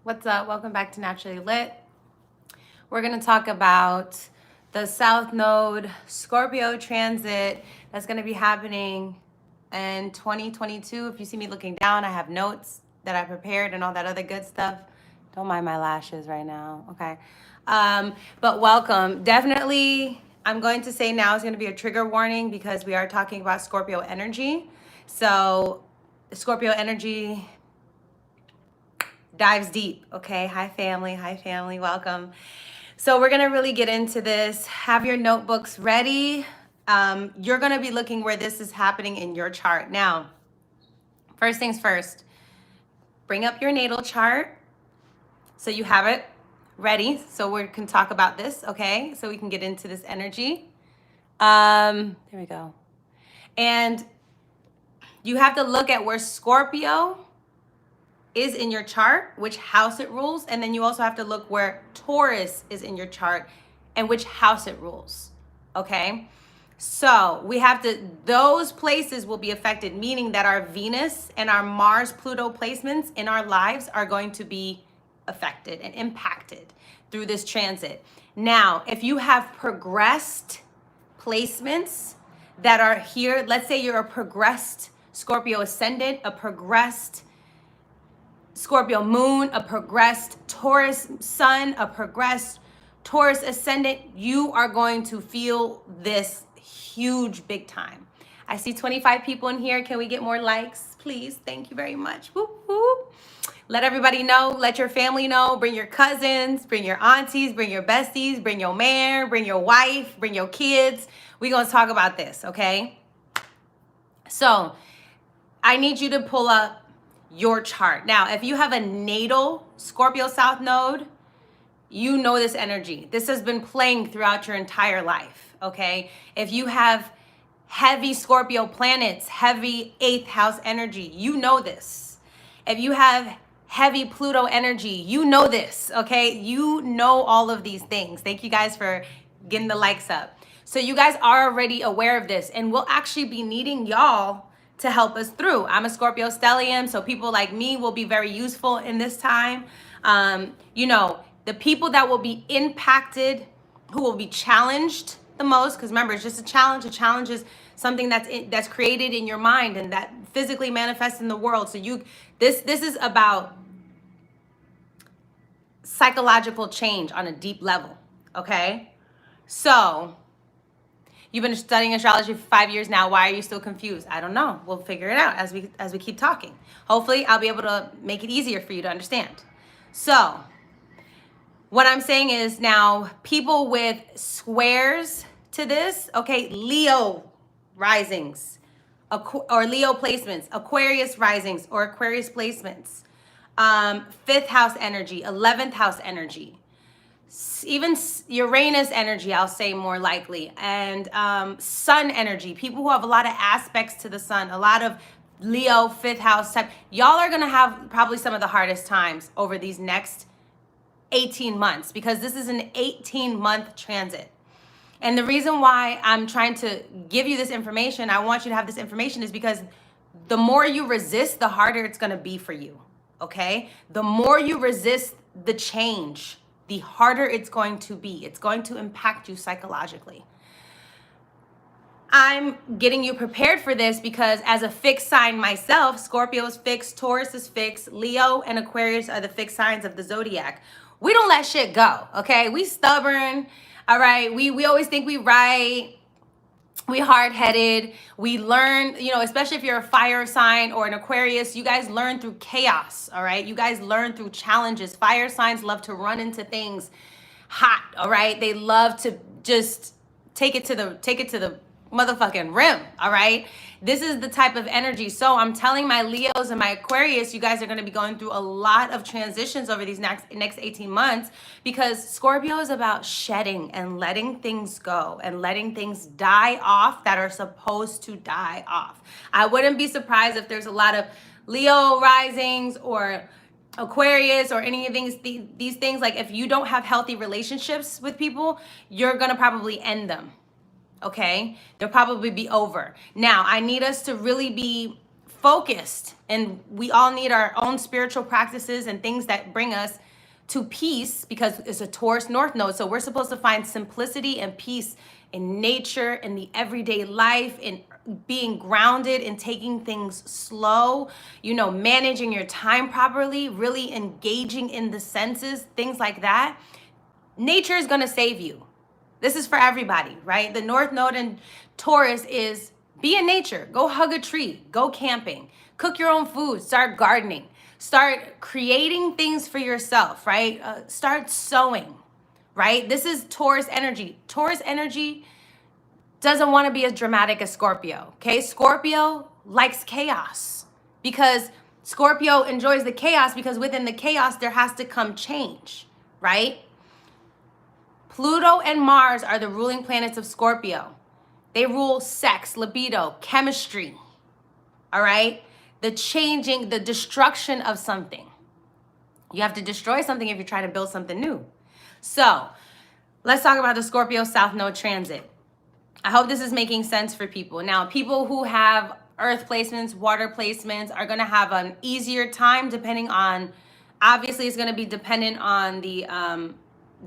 What's up? Welcome back to Naturally Lit. We're going to talk about the South Node Scorpio transit that's going to be happening in 2022. If you see me looking down, I have notes that I prepared and all that other good stuff. Don't mind my lashes right now, okay? But welcome. Definitely, I'm going to say now is going to be a trigger warning because we are talking about Scorpio energy. So, Scorpio energy dives deep. Okay. Hi, family. Hi, family. Welcome. So we're going to really get into this. Have your notebooks ready. You're going to be looking where this is happening in your chart. Now, first things first, bring up your natal chart so you have it ready. So we can talk about this. Okay. So we can get into this energy. There we go. And you have to look at where Scorpio is in your chart, which house it rules, and then you also have to look where Taurus is in your chart and which house it rules. Okay, so we have to, those places will be affected, meaning that our Venus and our Mars Pluto placements in our lives are going to be affected and impacted through this transit. Now, if you have progressed placements that are here, let's say you're a progressed Scorpio ascendant, a progressed Scorpio moon, a progressed Taurus sun, a progressed Taurus ascendant, you are going to feel this huge big time. I see 25 people in here. Can we get more likes, please? Thank you very much. Whoop, whoop. Let everybody know. Let your family know. Bring your cousins, bring your aunties, bring your besties, bring your man, bring your wife, bring your kids. We're going to talk about this, okay? So I need you to pull up your chart. Now, if you have a natal Scorpio South Node, you know this energy. This has been playing throughout your entire life, okay? If you have heavy Scorpio planets, heavy 8th house energy, you know this. If you have heavy Pluto energy, you know this, okay? You know all of these things. Thank you guys for getting the likes up. So you guys are already aware of this, and we'll actually be needing y'all to help us through. I'm a Scorpio stellium, so people like me will be very useful in this time. You know, the people that will be impacted, who will be challenged the most, because remember, it's just a challenge. A challenge is something that's created in your mind and that physically manifests in the world. So this is about psychological change on a deep level, okay? So you've been studying astrology for 5 years now. Why are you still confused? I don't know. We'll figure it out as we keep talking. Hopefully, I'll be able to make it easier for you to understand. So, what I'm saying is now, people with squares to this, okay, Leo risings, or Leo placements, Aquarius risings or Aquarius placements, 5th house energy, 11th house energy, even Uranus energy, I'll say more likely, and sun energy, people who have a lot of aspects to the sun, a lot of Leo 5th house type, y'all are gonna have probably some of the hardest times over these next 18 months because this is an 18-month transit. And the reason why I'm trying to give you this information, I want you to have this information, is because the more you resist, the harder it's gonna be for you, okay? The more you resist the change, the harder it's going to be. It's going to impact you psychologically. I'm getting you prepared for this because as a fixed sign myself, Scorpio is fixed, Taurus is fixed, Leo and Aquarius are the fixed signs of the zodiac. We don't let shit go, okay? We stubborn, all right? We always think we right. We hard-headed. We learn, you know, especially if you're a fire sign or an Aquarius, you guys learn through chaos, all right? You guys learn through challenges. Fire signs love to run into things hot, all right? They love to just take it to the motherfucking rim, all right? This is the type of energy. So I'm telling my Leos and my Aquarius, you guys are going to be going through a lot of transitions over these next 18 months because Scorpio is about shedding and letting things go and letting things die off that are supposed to die off. I wouldn't be surprised if there's a lot of Leo risings or Aquarius or any of these things. Like if you don't have healthy relationships with people, you're going to probably end them. Okay, they'll probably be over. Now, I need us to really be focused, and we all need our own spiritual practices and things that bring us to peace, because it's a Taurus North Node. So we're supposed to find simplicity and peace in nature, in the everyday life, in being grounded, in taking things slow, managing your time properly, really engaging in the senses, things like that. Nature is going to save you. This is for everybody, right? The North Node in Taurus is be in nature. Go hug a tree. Go camping. Cook your own food. Start gardening. Start creating things for yourself, right? Start sewing, right? This is Taurus energy. Taurus energy doesn't want to be as dramatic as Scorpio, okay? Scorpio likes chaos because Scorpio enjoys the chaos, because within the chaos, there has to come change, right? Pluto and Mars are the ruling planets of Scorpio. They rule sex, libido, chemistry, all right? The changing, the destruction of something. You have to destroy something if you're trying to build something new. So let's talk about the Scorpio South Node transit. I hope this is making sense for people. Now, people who have earth placements, water placements are going to have an easier time depending on, obviously it's going to be dependent on the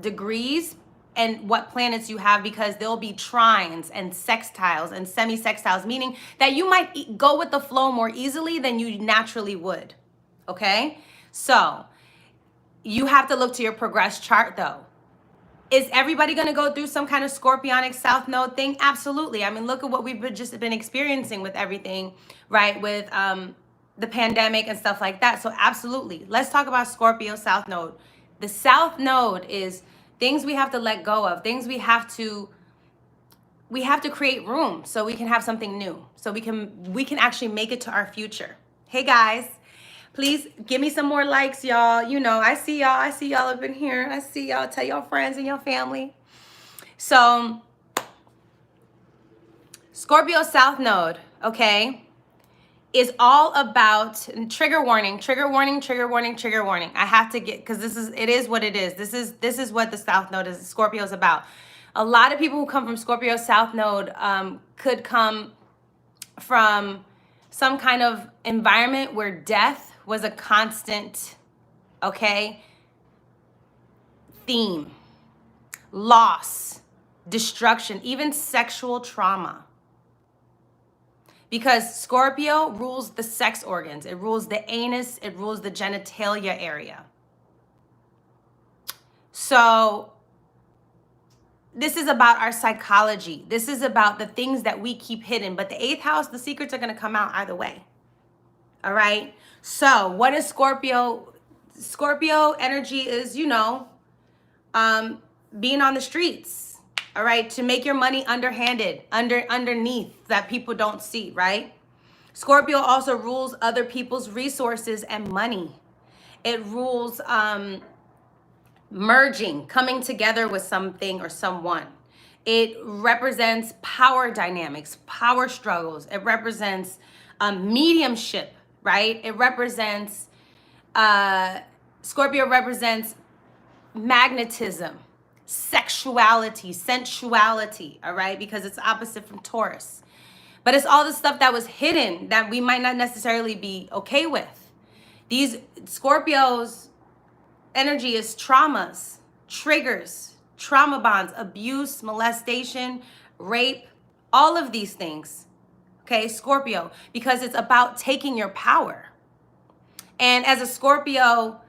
degrees and what planets you have, because there'll be trines and sextiles and semi-sextiles, meaning that you might go with the flow more easily than you naturally would, okay? So you have to look to your progressed chart though. Is everybody going to go through some kind of scorpionic South Node thing? Absolutely. I mean, look at what we've just been experiencing with everything, right? With the pandemic and stuff like that. So absolutely. Let's talk about Scorpio South Node. The South Node is things we have to let go of, things we have to create room so we can have something new, so we can actually make it to our future. Hey guys, please give me some more likes, y'all. I see y'all up in here. I see y'all. Tell your friends and your family. So Scorpio South Node, okay, is all about trigger warning. I have to get, because it is what it is. This is what the South Node is. Scorpio is about. A lot of people who come from Scorpio South Node could come from some kind of environment where death was a constant, okay, theme. Loss, destruction, even sexual trauma. Because Scorpio rules the sex organs. It rules the anus. It rules the genitalia area. So this is about our psychology. This is about the things that we keep hidden. But the 8th house, the secrets are going to come out either way. All right? So what is Scorpio? Scorpio energy is, being on the streets. All right, to make your money underhanded, underneath, that people don't see, right? Scorpio also rules other people's resources and money. It rules merging, coming together with something or someone. It represents power dynamics, power struggles. It represents mediumship, right? It represents, Scorpio represents magnetism, sexuality, sensuality, all right? Because it's opposite from Taurus. But it's all the stuff that was hidden that we might not necessarily be okay with. These Scorpios' energy is traumas, triggers, trauma bonds, abuse, molestation, rape, all of these things, okay, Scorpio, because it's about taking your power. And as a Scorpio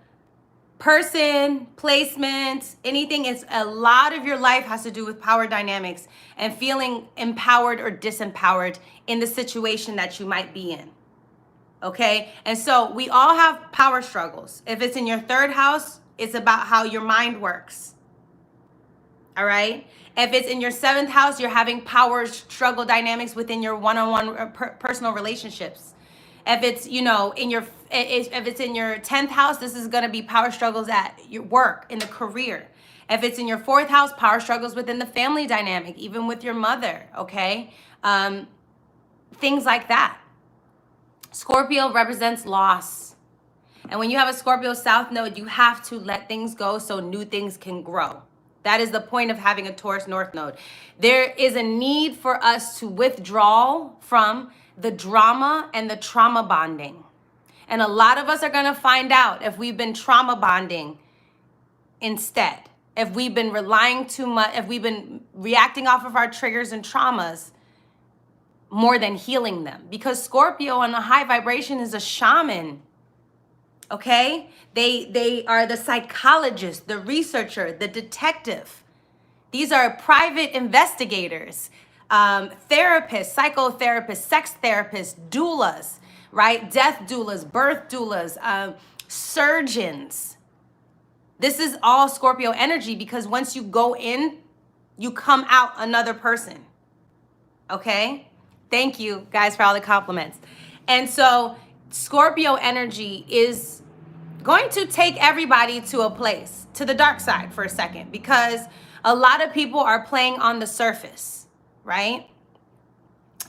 person, placement, anything, it's a lot of your life has to do with power dynamics and feeling empowered or disempowered in the situation that you might be in. Okay? And so we all have power struggles. If it's in your 3rd house, it's about how your mind works. All right? If it's in your 7th house, you're having power struggle dynamics within your one-on-one personal relationships. If it's, in your, if it's in your 10th house, this is going to be power struggles at your work, in the career. If it's in your 4th house, power struggles within the family dynamic, even with your mother, okay? Things like that. Scorpio represents loss. And when you have a Scorpio South Node, you have to let things go so new things can grow. That is the point of having a Taurus North Node. There is a need for us to withdraw from the drama and the trauma bonding. And a lot of us are going to find out if we've been trauma bonding instead. If we've been relying too much, if we've been reacting off of our triggers and traumas more than healing them. Because Scorpio on the high vibration is a shaman. Okay? They are the psychologist, the researcher, the detective. These are private investigators, therapists, psychotherapists, sex therapists, doulas, right? Death doulas, birth doulas, surgeons. This is all Scorpio energy because once you go in, you come out another person. Okay? Thank you guys for all the compliments. And so Scorpio energy is going to take everybody to a place, to the dark side for a second, because a lot of people are playing on the surface, right?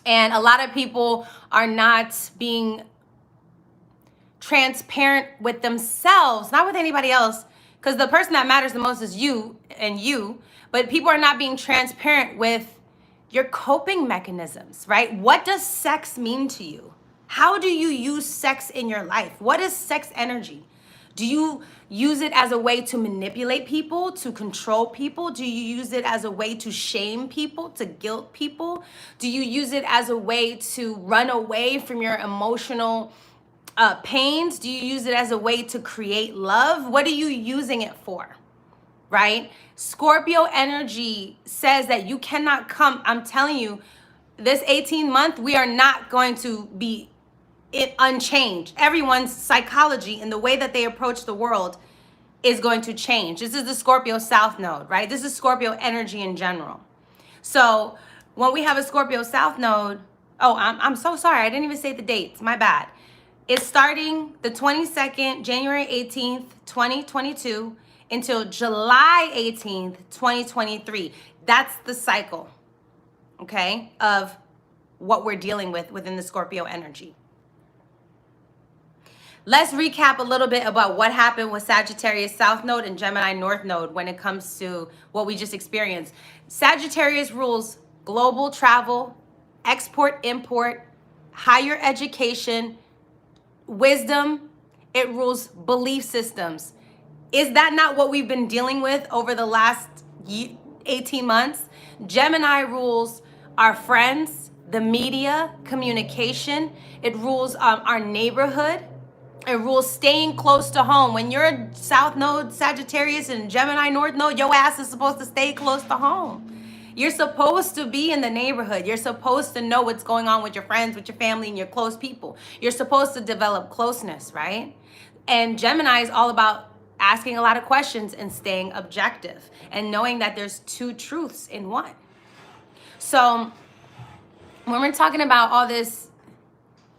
And a lot of people are not being transparent with themselves, not with anybody else, because the person that matters the most is you and you, but people are not being transparent with your coping mechanisms, right? What does sex mean to you? How do you use sex in your life? What is sex energy? Do you use it as a way to manipulate people, to control people? Do you use it as a way to shame people, to guilt people? Do you use it as a way to run away from your emotional pains? Do you use it as a way to create love? What are you using it for? Right? Scorpio energy says that you cannot come. I'm telling you, this 18-month, we are not going to be unchanged. Everyone's psychology and the way that they approach the world is going to change. This is the Scorpio South Node, right? This is Scorpio energy in general. So when we have a Scorpio South Node, oh, I'm so sorry. I didn't even say the dates. My bad. It's starting the 22nd, January 18th, 2022 until July 18th, 2023. That's the cycle, okay, of what we're dealing with within the Scorpio energy. Let's recap a little bit about what happened with Sagittarius South Node and Gemini North Node when it comes to what we just experienced. Sagittarius rules global travel, export, import, higher education, wisdom. It rules belief systems. Is that not what we've been dealing with over the last 18 months? Gemini rules our friends, the media, communication. It rules our neighborhood. It rules staying close to home. When you're a South Node, Sagittarius, and Gemini North Node, your ass is supposed to stay close to home. You're supposed to be in the neighborhood. You're supposed to know what's going on with your friends, with your family, and your close people. You're supposed to develop closeness, right? And Gemini is all about asking a lot of questions and staying objective and knowing that there's two truths in one. So when we're talking about all this,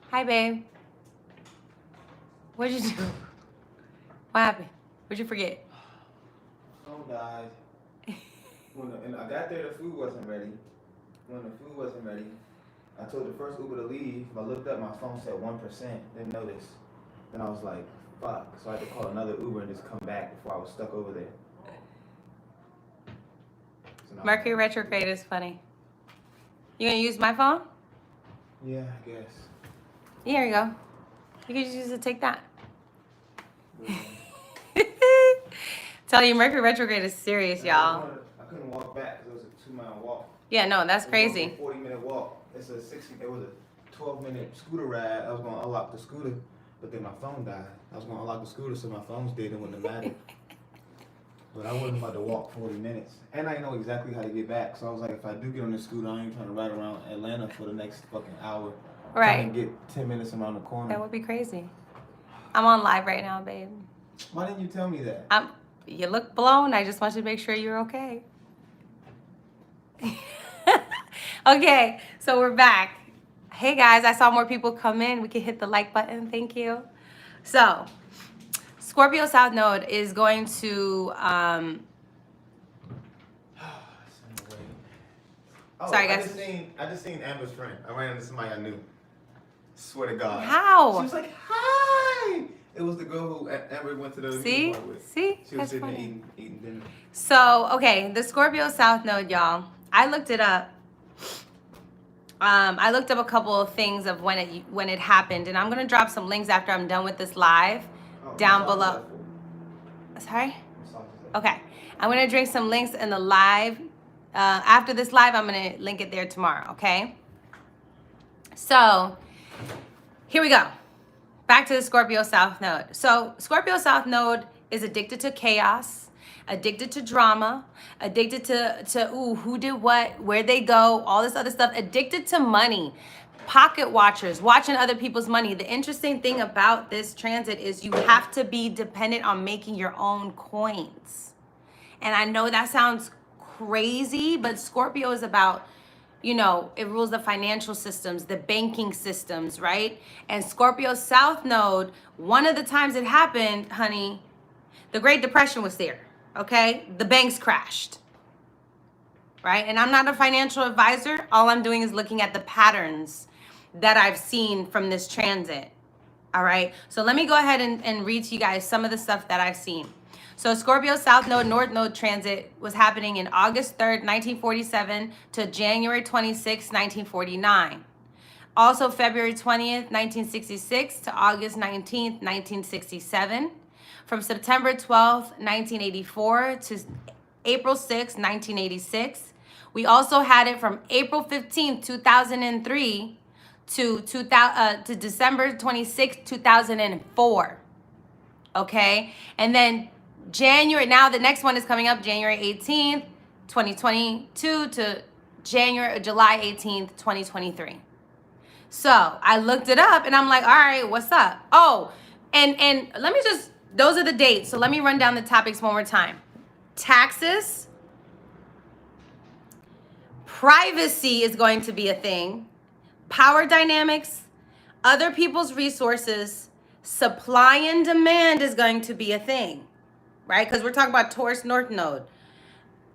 hi babe, what'd you do? What happened? What'd you forget? Phone died. And I got there, the food wasn't ready. When the food wasn't ready, I told the first Uber to leave. I looked up, my phone said 1%, didn't notice. Then I was like, fuck. So I had to call another Uber and just come back before I was stuck over there. So Mercury retrograde is funny. You gonna use my phone? Yeah, I guess. Here you go. You can just use it to take that. Yeah. Tell you, Mercury retrograde is serious, y'all. I couldn't walk back because it was a 2-mile walk. Yeah, no, that's crazy. It was a 40-minute walk. It was a 12-minute scooter ride. I was going to unlock the scooter, but then my phone died. I was going to unlock the scooter so my phone's dead and wouldn't have mattered. But I wasn't about to walk 40 minutes. And I didn't know exactly how to get back. So I was like, if I do get on this scooter, I ain't trying to ride around Atlanta for the next fucking hour. Right. Trying to get 10 minutes around the corner. That would be crazy. I'm on live right now, babe. Why didn't you tell me that? You look blown. I just want you to make sure you're okay. Okay, so we're back. Hey guys, I saw more people come in. We can hit the like button. Thank you. So, Scorpio South Node is going to sorry guys. I just seen Amber's friend. I ran into somebody I knew. Swear to God. How? She was like, hi. It was the girl who Amber went to the See? bar with. See? She was sitting there eating dinner. So, okay, the Scorpio South Node, y'all. I looked it up. I looked up a couple of things of when it happened, and I'm gonna drop some links after I'm done with this live down below. Sorry? Okay. I'm gonna drink some links in the live. After this live, I'm gonna link it there tomorrow, okay? So here we go. Back to the Scorpio South Node. So Scorpio South Node is addicted to chaos, addicted to drama, addicted to who did what, where they go, all this other stuff, addicted to money, pocket watchers, watching other people's money. The interesting thing about this transit is you have to be dependent on making your own coins. And I know that sounds crazy, but Scorpio is about, you know, it rules the financial systems, the banking systems, right? And Scorpio South Node, one of the times it happened, honey, the Great Depression was there, okay? The banks crashed, right? And I'm not a financial advisor. All I'm doing is looking at the patterns that I've seen from this transit, all right? So let me go ahead and read to you guys some of the stuff that I've seen. So Scorpio South Node, North Node transit was happening in August 3rd, 1947 to January 26th, 1949. Also February 20th, 1966 to August 19th, 1967. From September 12th, 1984 to April 6th, 1986. We also had it from April 15th, 2003 to December 26th, 2004. Okay? And then January, now the next one is coming up January 18th, 2022 to July 18th, 2023. So I looked it up and I'm like, all right, what's up? Oh, and let me just, those are the dates. So let me run down the topics one more time. Taxes, privacy is going to be a thing. Power dynamics, other people's resources, supply and demand is going to be a thing. Right? Because we're talking about Taurus North Node.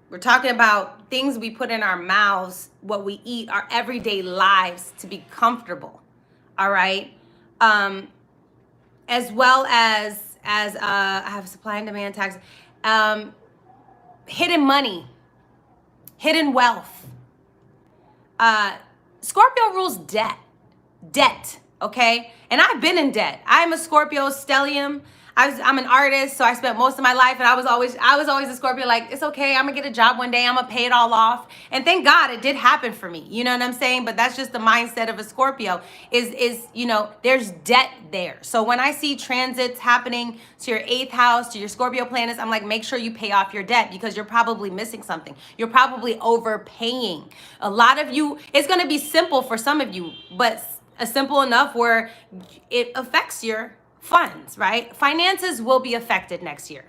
We're talking about things we put in our mouths, what we eat, our everyday lives to be comfortable. All right? As well as I have supply and demand tax, hidden money, hidden wealth. Scorpio rules debt, okay? And I've been in debt. I'm a Scorpio stellium. I'm an artist, so I spent most of my life, and I was always a Scorpio, like, it's okay, I'm gonna get a job one day, I'm gonna pay it all off. And thank God it did happen for me. You know what I'm saying? But that's just the mindset of a Scorpio, is you know, there's debt there. So when I see transits happening to your 8th house, to your Scorpio planets, I'm like, make sure you pay off your debt, because you're probably missing something. You're probably overpaying. A lot of you, it's gonna be simple for some of you, but simple enough where it affects your funds, right? Finances will be affected next year.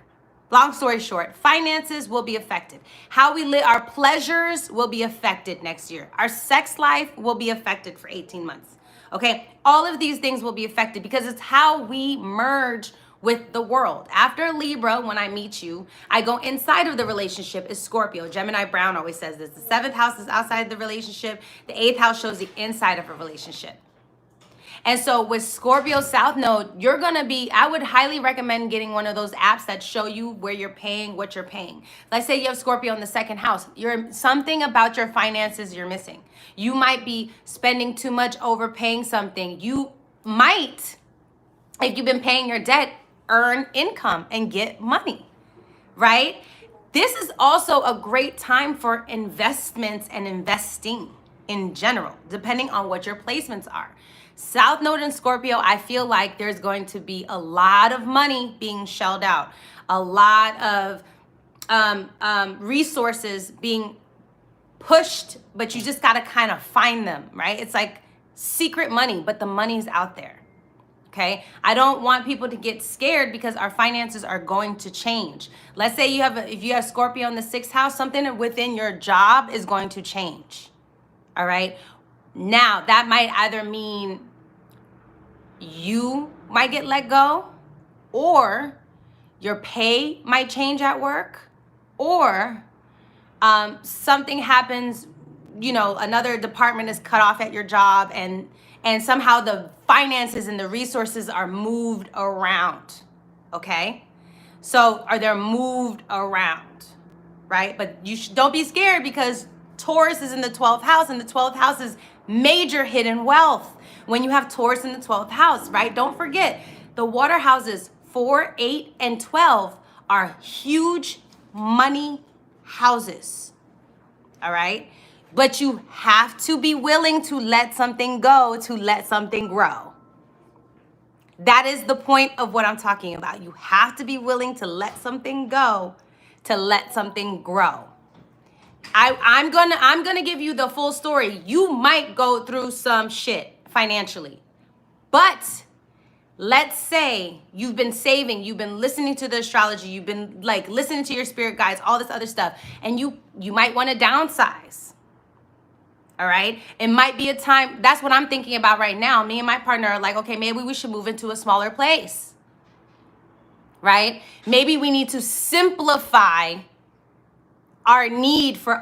Long story short, finances will be affected. How we live, our pleasures will be affected next year. Our sex life will be affected for 18 months. Okay? All of these things will be affected because it's how we merge with the world. After Libra, when I meet you, I go inside of the relationship is Scorpio. Gemini Brown always says this. The 7th house is outside the relationship. The 8th house shows the inside of a relationship. And so with Scorpio South Node, you're going to be, I would highly recommend getting one of those apps that show you where you're paying, what you're paying. Let's say you have Scorpio in the 2nd house. Something about your finances you're missing. You might be spending too much, overpaying something. You might, if you've been paying your debt, earn income and get money, right? This is also a great time for investments and investing in general, depending on what your placements are. South Node in Scorpio, I feel like there's going to be a lot of money being shelled out, a lot of resources being pushed, but you just got to kind of find them, right? It's like secret money, but the money's out there. Okay, I don't want people to get scared because our finances are going to change. Let's say if you have Scorpio in the 6th house, something within your job is going to change. All right. Now, that might either mean you might get let go, or your pay might change at work, or something happens, you know, another department is cut off at your job, and somehow the finances and the resources are moved around, okay? So they're moved around, right? But you don't be scared, because Taurus is in the 12th house, and the 12th house is Major hidden wealth when you have Taurus in the 12th house, right? Don't forget, the water houses 4, 8, and 12 are huge money houses, all right? But you have to be willing to let something go, to let something grow. That is the point of what I'm talking about. You have to be willing to let something go, to let something grow. I'm gonna give you the full story. You might go through some shit financially, but let's say you've been saving, you've been listening to the astrology, you've been like listening to your spirit guides, all this other stuff, and you might want to downsize. All right. It might be a time. That's what I'm thinking about right now. Me and my partner are like, okay, maybe we should move into a smaller place. Right? Maybe we need to simplify our need for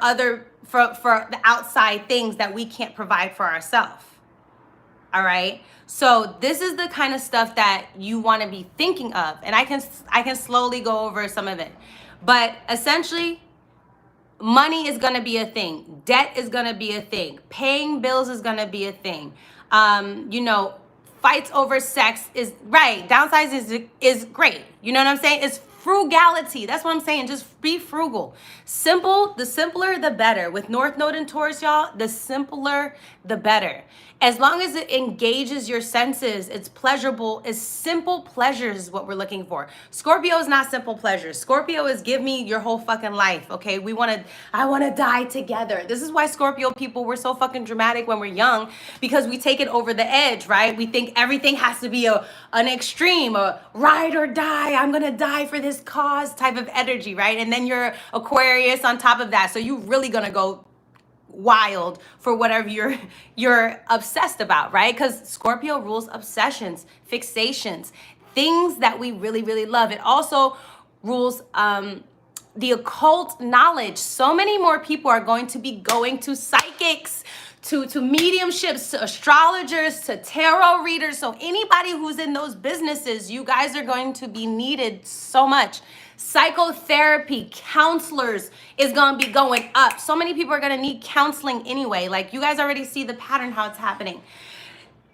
for the outside things that we can't provide for ourselves. All right. So this is the kind of stuff that you want to be thinking of. And I can slowly go over some of it. But essentially, money is going to be a thing. Debt is going to be a thing. Paying bills is going to be a thing. Fights over sex is right. Downsize is great. You know what I'm saying? It's frugality. That's what I'm saying. Just be frugal. Simple. The simpler, the better. With North Node and Taurus, y'all, the simpler, the better. As long as it engages your senses, it's pleasurable. It's simple pleasures is what we're looking for. Scorpio is not simple pleasures. Scorpio is give me your whole fucking life, okay? I want to die together. This is why Scorpio people, we're so fucking dramatic when we're young, because we take it over the edge, right? We think everything has to be an extreme, a ride or die. I'm going to die for this cause type of energy, right? And then you're Aquarius on top of that. So you really going to go wild for whatever you're obsessed about, right? Because Scorpio rules obsessions, fixations, things that we really, really love. It also rules the occult knowledge. So many more people are going to be going to psychics, to mediumships, to astrologers, to tarot readers. So anybody who's in those businesses, you guys are going to be needed so much. Psychotherapy, counselors is going to be going up. So many people are going to need counseling anyway. Like, you guys already see the pattern, how it's happening.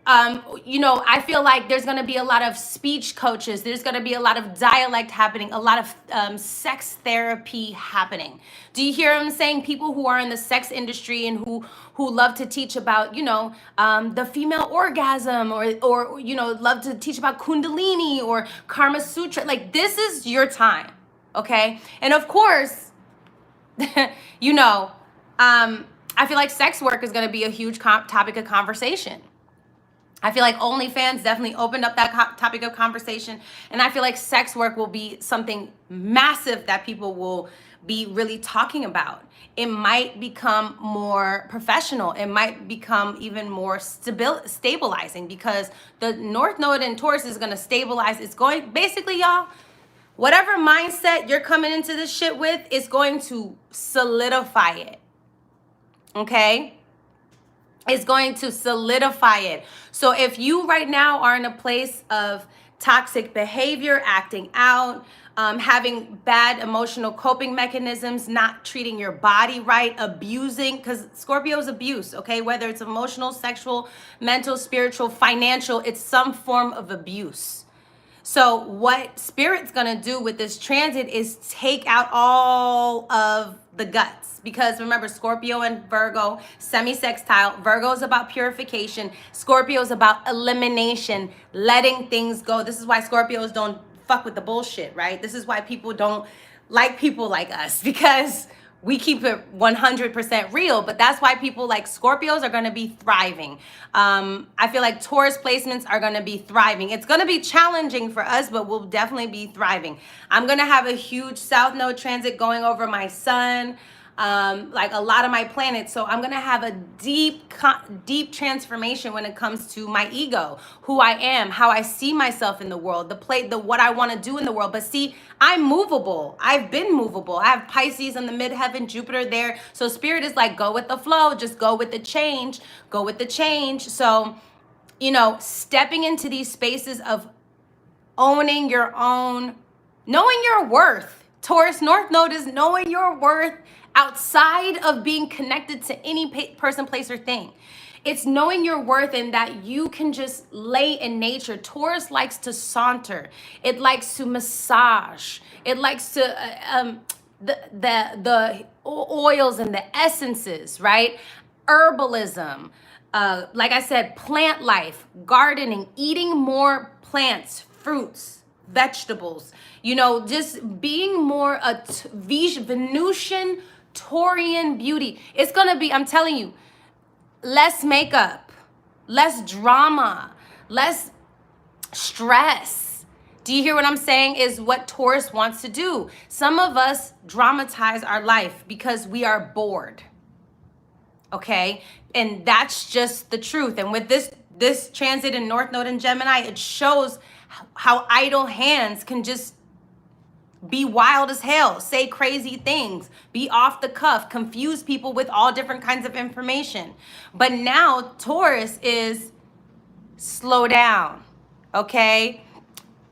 I feel like there's going to be a lot of speech coaches. There's going to be a lot of dialect happening, a lot of sex therapy happening. Do you hear what I'm saying? People who are in the sex industry and who love to teach about, the female orgasm or love to teach about Kundalini or Karma Sutra. Like, this is your time. Okay. And of course, I feel like sex work is going to be a huge topic of conversation. I feel like OnlyFans definitely opened up that topic of conversation. And I feel like sex work will be something massive that people will be really talking about. It might become more professional. It might become even more stabilizing, because the North Node in Taurus is going to stabilize. It's going, basically, y'all, whatever mindset you're coming into this shit with is going to solidify it. Okay? Is going to solidify it. So if you right now are in a place of toxic behavior, acting out, having bad emotional coping mechanisms, not treating your body right, abusing, because Scorpio is abuse, okay? Whether it's emotional, sexual, mental, spiritual, financial, it's some form of abuse. So what Spirit's going to do with this transit is take out all of the guts. Because remember, Scorpio and Virgo, semi-sextile. Virgo is about purification. Scorpio is about elimination, letting things go. This is why Scorpios don't fuck with the bullshit, right? This is why people don't like people like us, because we keep it 100% real. But that's why people like Scorpios are going to be thriving. I feel like Taurus placements are going to be thriving. It's going to be challenging for us, but we'll definitely be thriving. I'm going to have a huge South Node transit going over my sun, like a lot of my planets. So I'm going to have a deep transformation when it comes to my ego, who I am, how I see myself in the world, what I want to do in the world. But see, I'm movable. I've been movable. I have Pisces in the midheaven, Jupiter there. So Spirit is like, go with the flow, just go with the change, go with the change. So, stepping into these spaces of owning your own, knowing your worth. Taurus North Node is knowing your worth outside of being connected to any person, place, or thing. It's knowing your worth and that you can just lay in nature. Taurus likes to saunter. It likes to massage. It likes to the oils and the essences, right? Herbalism, like I said, plant life, gardening, eating more plants, fruits, vegetables, you know, just being more a Venusian Taurian beauty. It's gonna be, I'm telling you, less makeup, less drama, less stress. Do you hear what I'm saying? Is what Taurus wants to do. Some of us dramatize our life because we are bored. Okay? And that's just the truth. And with this transit in North Node in Gemini, it shows how idle hands can just be wild as hell, say crazy things, be off the cuff, confuse people with all different kinds of information. But now Taurus is slow down, okay?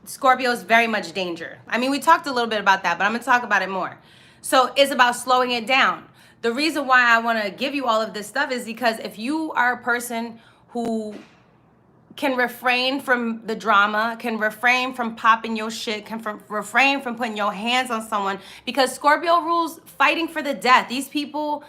Scorpio is very much danger. I mean, we talked a little bit about that, but I'm gonna talk about it more. So it's about slowing it down. The reason why I wanna give you all of this stuff is because if you are a person who can refrain from the drama, can refrain from popping your shit, can refrain from putting your hands on someone, because Scorpio rules fighting for the death. These people,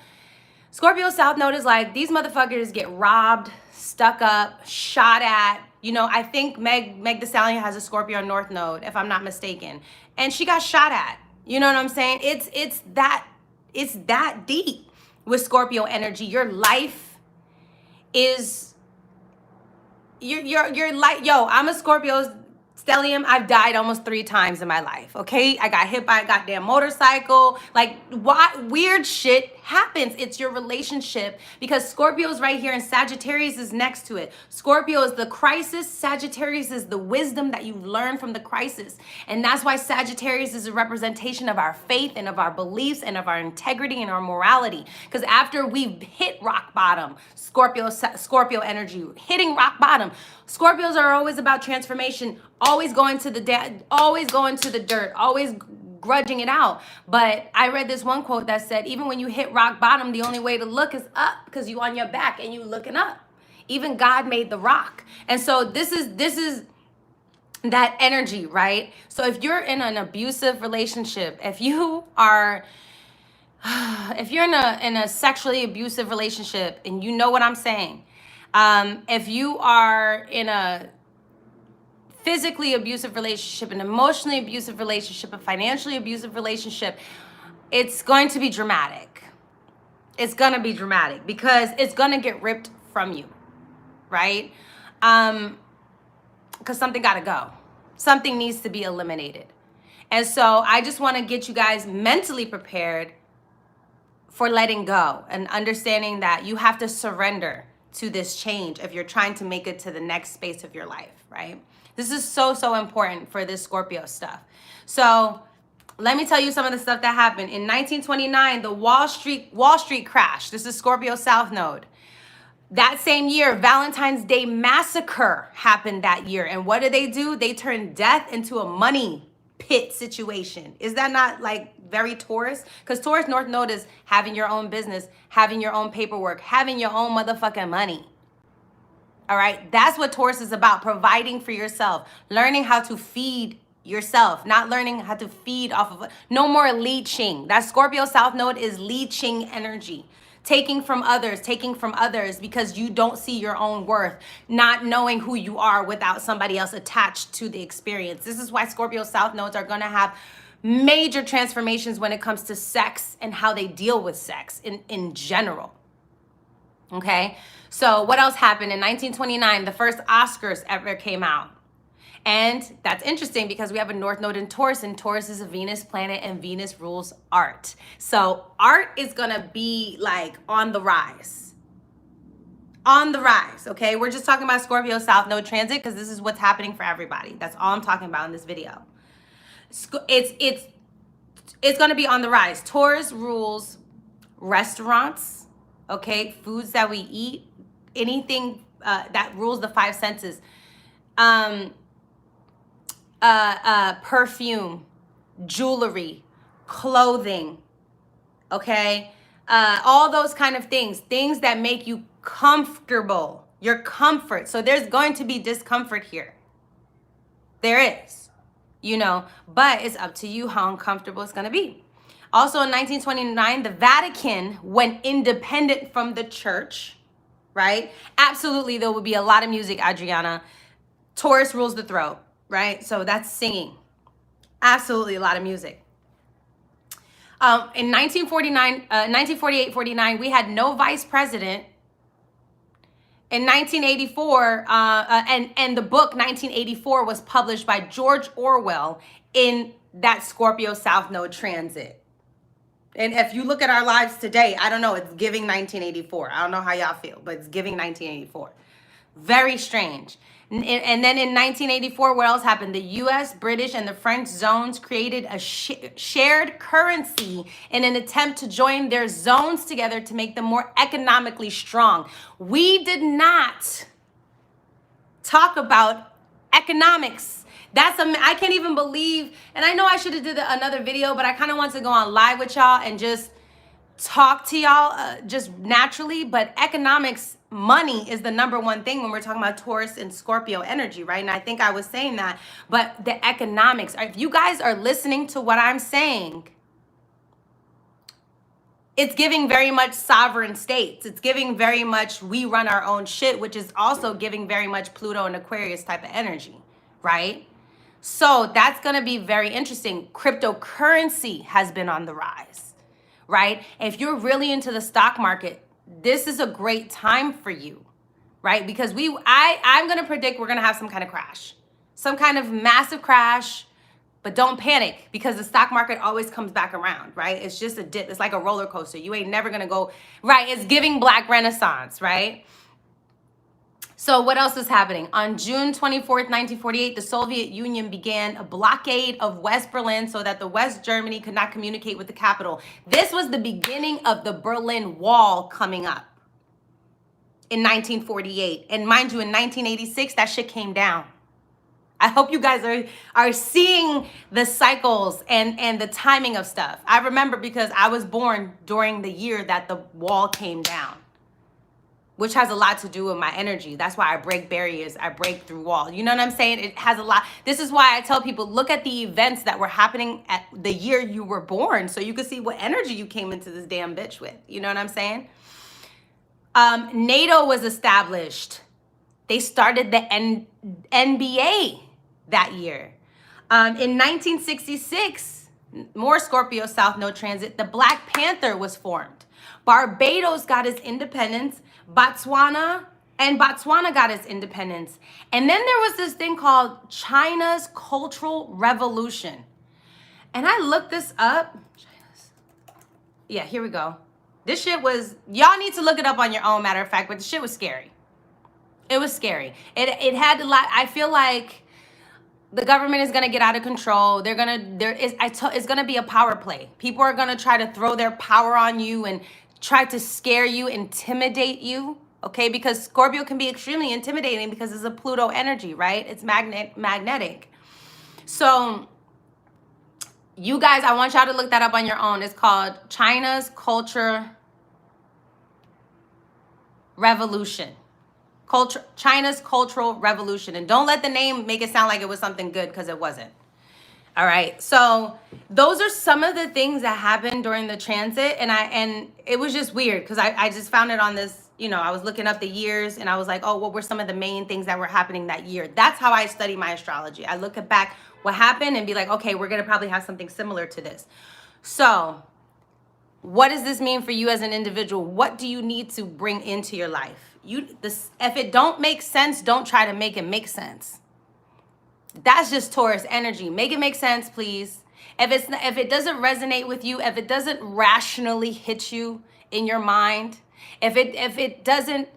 Scorpio South Node is like, these motherfuckers get robbed, stuck up, shot at. You know, I think Meg Thee Stallion has a Scorpio North Node, if I'm not mistaken. And she got shot at. You know what I'm saying? It's that deep with Scorpio energy. Your life is you're like, yo, I'm a Scorpio stellium. I've died almost 3 times in my life, okay? I got hit by a goddamn motorcycle. Like, what weird shit happens? It's your relationship, because Scorpio's right here and Sagittarius is next to it. Scorpio is the crisis. Sagittarius is the wisdom that you learn from the crisis. And that's why Sagittarius is a representation of our faith and of our beliefs and of our integrity and our morality. Because after we've hit rock bottom, Scorpio energy, hitting rock bottom, Scorpios are always about transformation, always going to the always going to the dirt, always grudging it out. But I read this one quote that said, even when you hit rock bottom, the only way to look is up, because you on your back and you looking up. Even God made the rock. And so this is that energy, right? So if you're in an abusive relationship, if you're in a sexually abusive relationship, and you know what I'm saying, if you are in a physically abusive relationship, an emotionally abusive relationship, a financially abusive relationship, it's going to be dramatic. It's going to be dramatic because it's going to get ripped from you, right? Because something got to go. Something needs to be eliminated. And so I just want to get you guys mentally prepared for letting go and understanding that you have to surrender to this change if you're trying to make it to the next space of your life, right? This is so important for this Scorpio stuff. So let me tell you some of the stuff that happened. In 1929, the Wall Street crash. This is Scorpio South Node. That same year, Valentine's Day massacre happened that year. And what did they do? They turned death into a money pit situation. Is that not like very Taurus? Because Taurus North Node is having your own business, having your own paperwork, having your own motherfucking money. All right, that's what Taurus is about, providing for yourself, learning how to feed yourself, not learning how to feed off of, no more leeching. That Scorpio South Node is leeching energy, taking from others because you don't see your own worth, not knowing who you are without somebody else attached to the experience. This is why Scorpio South Nodes are going to have major transformations when it comes to sex and how they deal with sex in general. Okay, so what else happened in 1929? The first Oscars ever came out. And that's interesting because we have a North Node in Taurus, and Taurus is a Venus planet, and Venus rules art. So art is gonna be like on the rise. On the rise, okay? We're just talking about Scorpio South Node transit because this is what's happening for everybody. That's all I'm talking about in this video. It's gonna be on the rise. Taurus rules restaurants, okay? Foods that we eat, anything that rules the 5 senses. Perfume, jewelry, clothing, okay? All those kind of things that make you comfortable. Your comfort. So there's going to be discomfort here. There is, but it's up to you how uncomfortable it's going to be. Also in 1929, the Vatican went independent from the church, right? Absolutely, there will be a lot of music, Adriana. Taurus rules the throat, right? So that's singing. Absolutely a lot of music. In 1948-49, we had no vice president. In 1984, and the book 1984 was published by George Orwell in that Scorpio South Node transit. And if you look at our lives today, I don't know, it's giving 1984. I don't know how y'all feel, but it's giving 1984. Very strange. And then in 1984, what else happened? The US, British, and the French zones created a shared currency in an attempt to join their zones together to make them more economically strong. We did not talk about economics. I can't even believe, and I know I should have did another video, but I kind of want to go on live with y'all and just talk to y'all just naturally. But economics, money is the number one thing when we're talking about Taurus and Scorpio energy, right? And I think I was saying that, but the economics, if you guys are listening to what I'm saying, it's giving very much sovereign states. It's giving very much we run our own shit, which is also giving very much Pluto and Aquarius type of energy, right? So that's going to be very interesting. Cryptocurrency has been on the rise, right? If you're really into the stock market, this is a great time for you, right? Because I'm going to predict we're going to have some kind of crash, some kind of massive crash, but don't panic because the stock market always comes back around, right? It's just a dip. It's like a roller coaster. You ain't never going to go, right? It's giving Black Renaissance, right? So what else is happening? On June 24th, 1948, the Soviet Union began a blockade of West Berlin so that the West Germany could not communicate with the capital. This was the beginning of the Berlin Wall coming up in 1948. And mind you, in 1986, that shit came down. I hope you guys are seeing the cycles and the timing of stuff. I remember because I was born during the year that the wall came down, which has a lot to do with my energy. That's why I break barriers. I break through walls. You know what I'm saying? It has a lot. This is why I tell people, look at the events that were happening at the year you were born so you can see what energy you came into this damn bitch with. You know what I'm saying? NATO was established. They started the NBA that year. In 1966, more Scorpio South Node transit, the Black Panther was formed. Barbados got its independence. Botswana got its independence. And then there was this thing called China's Cultural Revolution. And I looked this up. Yeah, here we go. This shit was, y'all need to look it up on your own, matter of fact, but the shit was scary. It was scary. It had a lot, I feel like the government is going to get out of control. It's going to be a power play. People are going to try to throw their power on you and try to scare you, intimidate you, okay? Because Scorpio can be extremely intimidating because it's a Pluto energy, right? It's magnetic. So you guys, I want y'all to look that up on your own. It's called China's Culture Revolution. China's Cultural Revolution. And don't let the name make it sound like it was something good, because it wasn't. All right. So those are some of the things that happened during the transit. And it was just weird because I just found it on this, I was looking up the years and I was like, oh, what were some of the main things that were happening that year? That's how I study my astrology. I look back what happened and be like, okay, we're going to probably have something similar to this. So what does this mean for you as an individual? What do you need to bring into your life? If it don't make sense, don't try to make it make sense. That's just Taurus energy. Make it make sense, please. If it doesn't resonate with you, if it doesn't rationally hit you in your mind, if it doesn't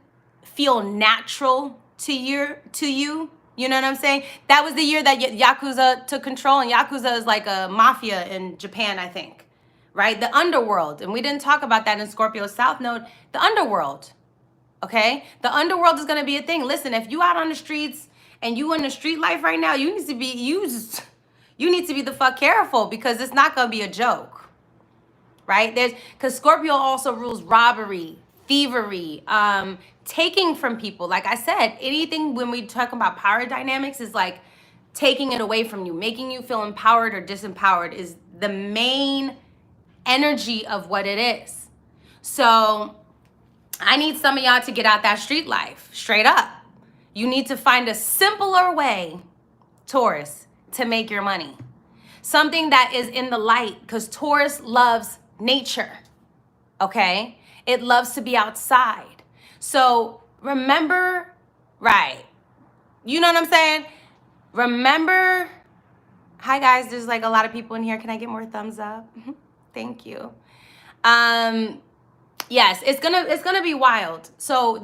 feel natural to you, you know what I'm saying? That was the year that Yakuza took control, and Yakuza is like a mafia in Japan, I think, right? The underworld, and we didn't talk about that in Scorpio South Node. The underworld. Okay, the underworld is gonna be a thing. Listen, if you out on the streets and you in the street life right now, you need to be the fuck careful, because it's not gonna be a joke, right? Because Scorpio also rules robbery, thievery, taking from people. Like I said, anything when we talk about power dynamics is like taking it away from you, making you feel empowered or disempowered is the main energy of what it is. So I need some of y'all to get out that street life, straight up. You need to find a simpler way, Taurus, to make your money. Something that is in the light, because Taurus loves nature, okay? It loves to be outside. So remember, right, you know what I'm saying? Remember, hi guys, there's like a lot of people in here. Can I get more thumbs up? Thank you. Yes, it's gonna be wild. So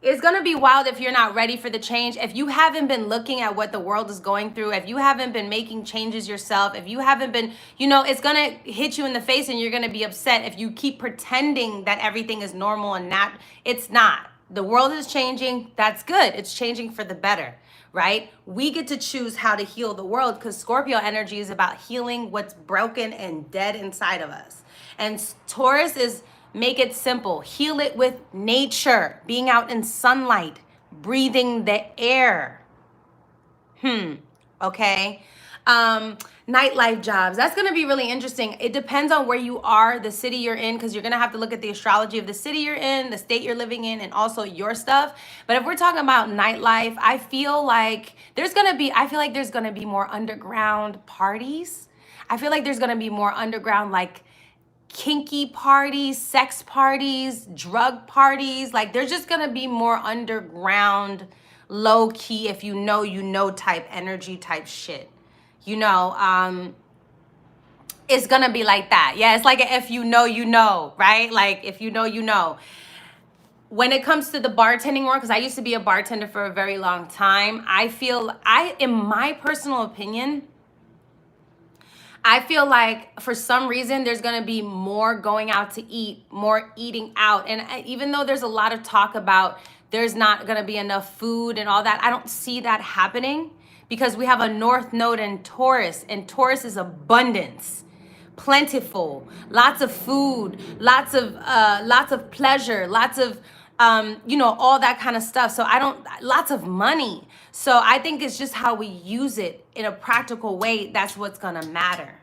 it's gonna be wild if you're not ready for the change. If you haven't been looking at what the world is going through, if you haven't been making changes yourself, if you haven't been, it's gonna hit you in the face and you're gonna be upset if you keep pretending that everything is normal and not. It's not. The world is changing. That's good. It's changing for the better, right? We get to choose how to heal the world because Scorpio energy is about healing what's broken and dead inside of us. And Taurus is make it simple. Heal it with nature, being out in sunlight, breathing the air. Okay. Nightlife jobs. That's going to be really interesting. It depends on where you are, the city you're in, because you're going to have to look at the astrology of the city you're in, the state you're living in, and also your stuff. But if we're talking about nightlife, I feel like there's going to be more underground parties. I feel like there's going to be more underground, like kinky parties, sex parties, drug parties. Like there's just going to be more underground, low key, if you know type energy type shit. It's gonna be like that. Yeah, it's like a if you know, right? Like if you know. When it comes to the bartending world, because I used to be a bartender for a very long time, in my personal opinion, I feel like for some reason there's gonna be more going out to eat, more eating out. And even though there's a lot of talk about there's not gonna be enough food and all that, I don't see that happening. Because we have a North Node in Taurus, and Taurus is abundance, plentiful, lots of food, lots of pleasure, lots of, all that kind of stuff. So lots of money. So I think it's just how we use it in a practical way. That's what's gonna matter.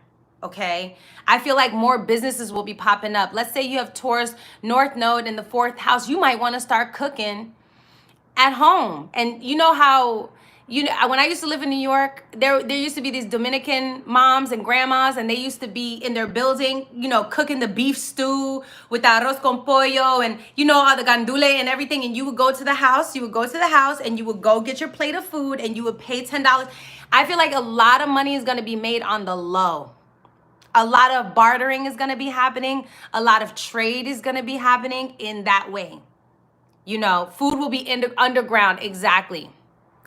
Okay. I feel like more businesses will be popping up. Let's say you have Taurus North Node in the 4th house. You might want to start cooking at home. And you know how, when I used to live in New York, there used to be these Dominican moms and grandmas, and they used to be in their building, cooking the beef stew with the arroz con pollo and, all the gandule and everything. And you would go to the house, and you would go get your plate of food and you would pay $10. I feel like a lot of money is going to be made on the low. A lot of bartering is going to be happening. A lot of trade is going to be happening in that way. Food will be underground. Exactly.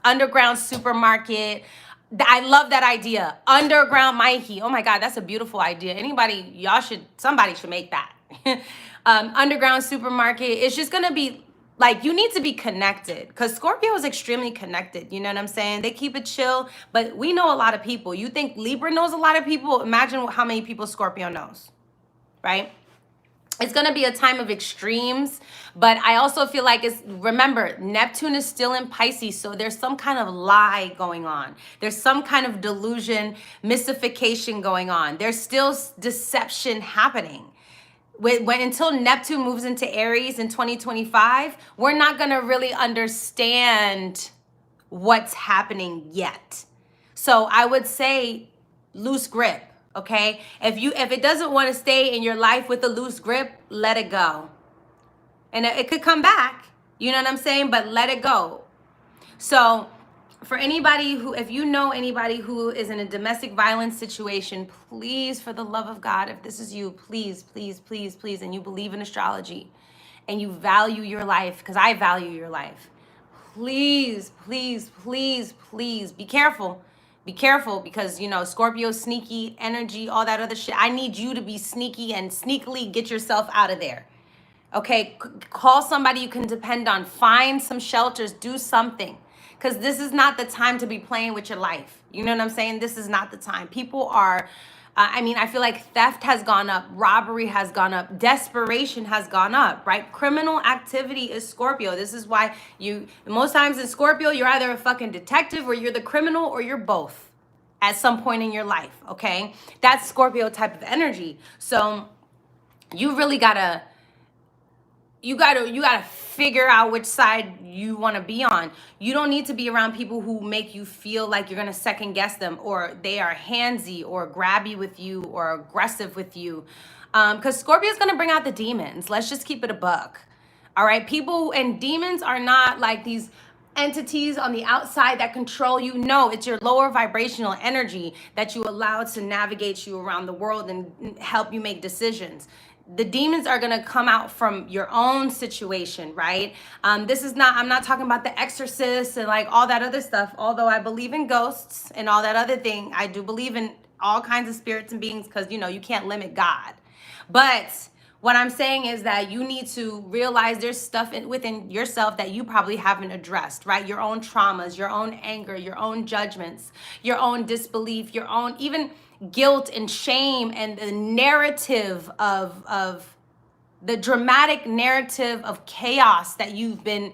Underground supermarket. I love that idea. Underground Mikey. Oh my God, that's a beautiful idea. Somebody should make that. Underground supermarket. It's just going to be like, you need to be connected because Scorpio is extremely connected. You know what I'm saying? They keep it chill, but we know a lot of people. You think Libra knows a lot of people? Imagine how many people Scorpio knows, right? It's going to be a time of extremes, but I also feel like remember, Neptune is still in Pisces, so there's some kind of lie going on. There's some kind of delusion, mystification going on. There's still deception happening. Until Neptune moves into Aries in 2025, we're not going to really understand what's happening yet. So I would say loose grip. Okay, if it doesn't want to stay in your life with a loose grip, let it go. And it could come back, you know what I'm saying? But let it go. So for anybody if you know anybody who is in a domestic violence situation, please, for the love of God, if this is you, please, please, please, please, and you believe in astrology and you value your life, because I value your life, please, please, please, please be careful. Be careful because, Scorpio, sneaky energy, all that other shit. I need you to be sneaky and sneakily get yourself out of there. Okay, call somebody you can depend on. Find some shelters. Do something. Because this is not the time to be playing with your life. You know what I'm saying? This is not the time. People are I mean, I feel like theft has gone up, robbery has gone up, desperation has gone up, right? Criminal activity is Scorpio. This is why most times in Scorpio, you're either a fucking detective or you're the criminal or you're both at some point in your life, okay? That's Scorpio type of energy. So you really gotta figure out which side you want to be on. You don't need to be around people who make you feel like you're going to second guess them, or they are handsy or grabby with you or aggressive with you. Because Scorpio is going to bring out the demons. Let's just keep it a buck. All right. People and demons are not like these entities on the outside that control you. No, it's your lower vibrational energy that you allow to navigate you around the world and help you make decisions. The demons are going to come out from your own situation, right? I'm not talking about the exorcist and like all that other stuff. Although I believe in ghosts and all that other thing, I do believe in all kinds of spirits and beings, because, you can't limit God. But what I'm saying is that you need to realize there's stuff within yourself that you probably haven't addressed, right? Your own traumas, your own anger, your own judgments, your own disbelief, your own even guilt and shame, and the narrative of the dramatic narrative of chaos that you've been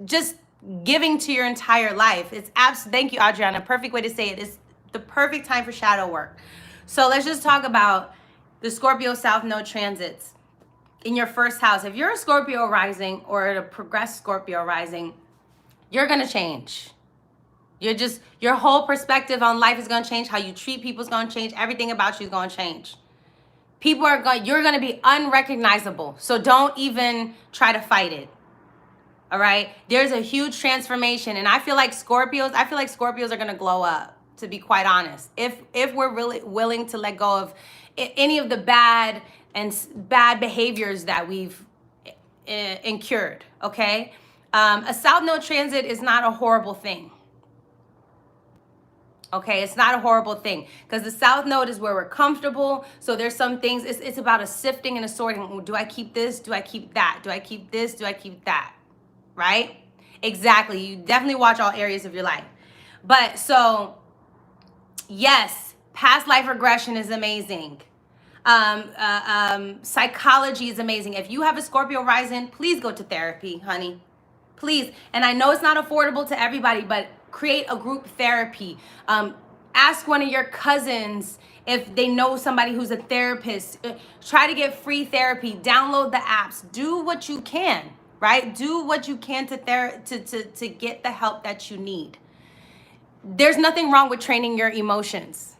just giving to your entire life. Thank you, Adriana. Perfect way to say it. It's the perfect time for shadow work. So let's just talk about the Scorpio South Node transits in your first house. If you're a Scorpio rising or a progressed Scorpio rising, you're going to change. Your whole perspective on life is going to change. How you treat people is going to change. Everything about you is going to change. You're going to be unrecognizable. So don't even try to fight it. All right. There's a huge transformation. And I feel like Scorpios are going to glow up, to be quite honest. If we're really willing to let go of any of the bad behaviors that we've incurred. Okay. A South Node transit is not a horrible thing. Okay, it's not a horrible thing, because the South Node is where we're comfortable. So there's some things, it's about a sifting and a sorting. Do I keep this? Do I keep that? Do I keep this? Do I keep that? Right? Exactly. You definitely watch all areas of your life. But so, yes, past life regression is amazing. Psychology is amazing. If you have a Scorpio rising, please go to therapy, honey. Please. And I know it's not affordable to everybody, but create a group therapy. Ask one of your cousins if they know somebody who's a therapist. Try to get free therapy. Download the apps. Do what you can, right? Do what you can to get the help that you need. There's nothing wrong with training your emotions.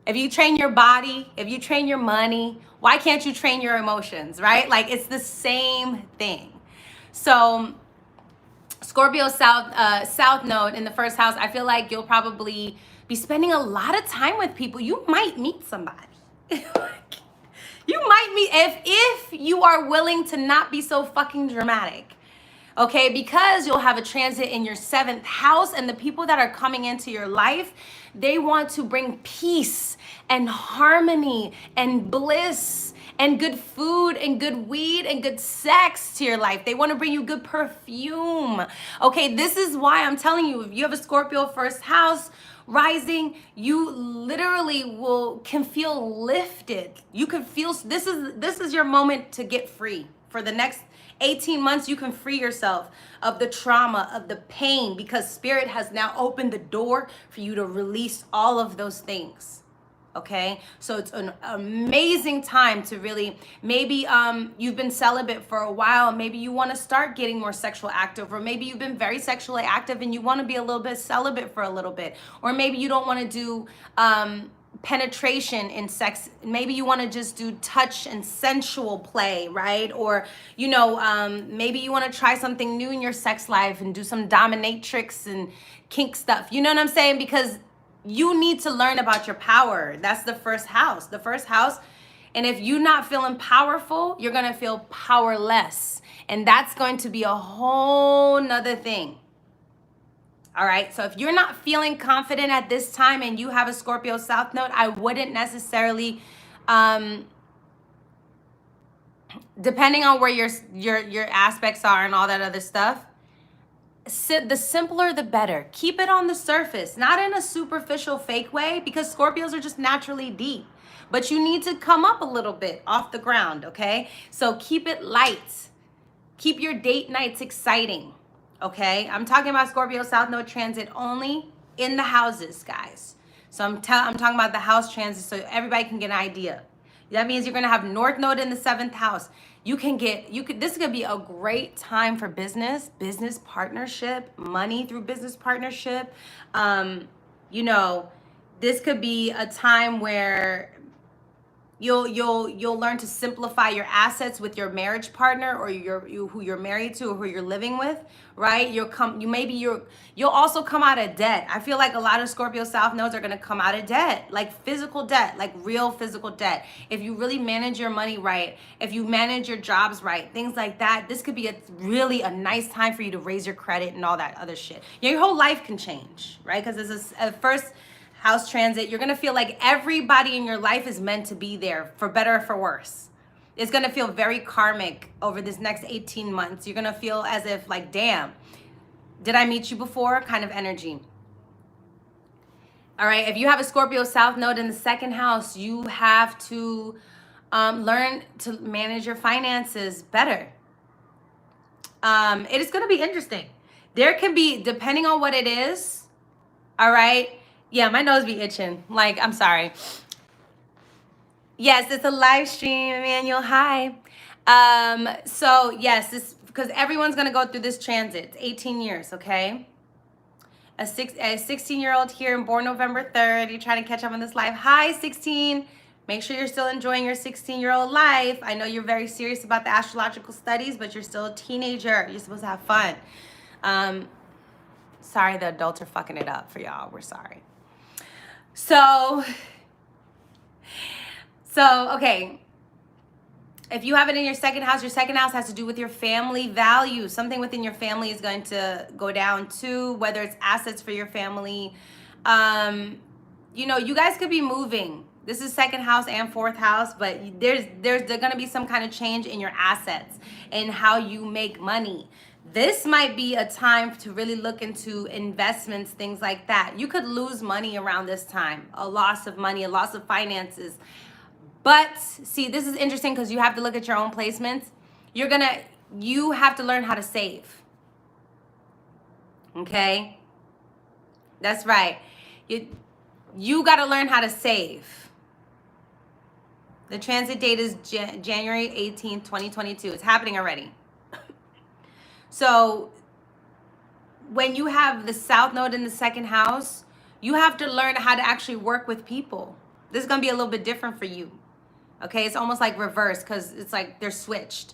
If you train your body, if you train your money, why can't you train your emotions, right? Like, it's the same thing. So Scorpio South Node in the first house, I feel like you'll probably be spending a lot of time with people. You might meet somebody. You might meet, if you are willing to not be so fucking dramatic. Okay, because you'll have a transit in your 7th house, and the people that are coming into your life, they want to bring peace and harmony and bliss and good food and good weed and good sex to your life. They want to bring you good perfume. Okay, this is why I'm telling you, if you have a Scorpio first house rising, you literally can feel lifted. You can feel, this is your moment to get free. For the next 18 months, you can free yourself of the trauma, of the pain, because Spirit has now opened the door for you to release all of those things. Okay, so it's an amazing time to really, maybe you've been celibate for a while. Maybe you want to start getting more sexual active, or maybe you've been very sexually active and you want to be a little bit celibate for a little bit, or maybe you don't want to do penetration in sex. Maybe you want to just do touch and sensual play, right? Or maybe you want to try something new in your sex life and do some dominatrix and kink stuff. You know what I'm saying? Because you need to learn about your power. That's the first house. The first house. And if you're not feeling powerful, you're going to feel powerless. And that's going to be a whole nother thing. All right. So if you're not feeling confident at this time and you have a Scorpio South Node, I wouldn't necessarily, depending on where your aspects are and all that other stuff, the simpler the better. Keep it on the surface, not in a superficial fake way, because Scorpios are just naturally deep. But you need to come up a little bit off the ground, okay? So keep it light. Keep your date nights exciting, okay? I'm talking about Scorpio South Node transit only in the houses, guys. So I'm talking about the house transit so everybody can get an idea. That means you're gonna have North Node in the 7th house. This could be a great time for business partnership, money through business partnership. You know, this could be a time where you'll learn to simplify your assets with your marriage partner or who you're married to or who you're living with, right? You'll also come out of debt. I feel like a lot of Scorpio South nodes are going to come out of debt, like physical debt, like real physical debt. If you really manage your money right, if you manage your jobs right, things like that, this could be really a nice time for you to raise your credit and all that other shit. Your whole life can change, right? Because this is at first house transit, you're gonna feel like everybody in your life is meant to be there, for better or for worse. It's gonna feel very karmic over this next 18 months. You're gonna feel as if like, damn, did I meet you before? Kind of energy. All right, if you have a Scorpio South Node in the 2nd house, you have to learn to manage your finances better. It is gonna be interesting. There can be, depending on what it is, all right, yeah, my nose be itching. Like, I'm sorry. Yes, it's a live stream, Emmanuel. Hi. So yes, this because everyone's gonna go through this transit. It's 18 years, okay? A 16-year-old here and born November 3rd. You're trying to catch up on this live. Hi, 16. Make sure you're still enjoying your 16-year-old life. I know you're very serious about the astrological studies, but you're still a teenager. You're supposed to have fun. Sorry, the adults are fucking it up for y'all. We're sorry. So, okay. If you have it in your 2nd house, your 2nd house has to do with your family values. Something within your family is going to go down too, whether it's assets for your family. You know, you guys could be moving. This is 2nd house and 4th house, but there's going to be some kind of change in your assets and how you make money. This might be a time to really look into investments, things like that. You could lose money around this time, a loss of money, a loss of finances. But see, this is interesting because you have to look at your own placements. You have to learn how to save. Okay? That's right. You got to learn how to save. The transit date is January 18th, 2022. It's happening already. So when you have the South Node in the 2nd house, you have to learn how to actually work with people. This is going to be a little bit different for you. Okay, it's almost like reverse because it's like they're switched.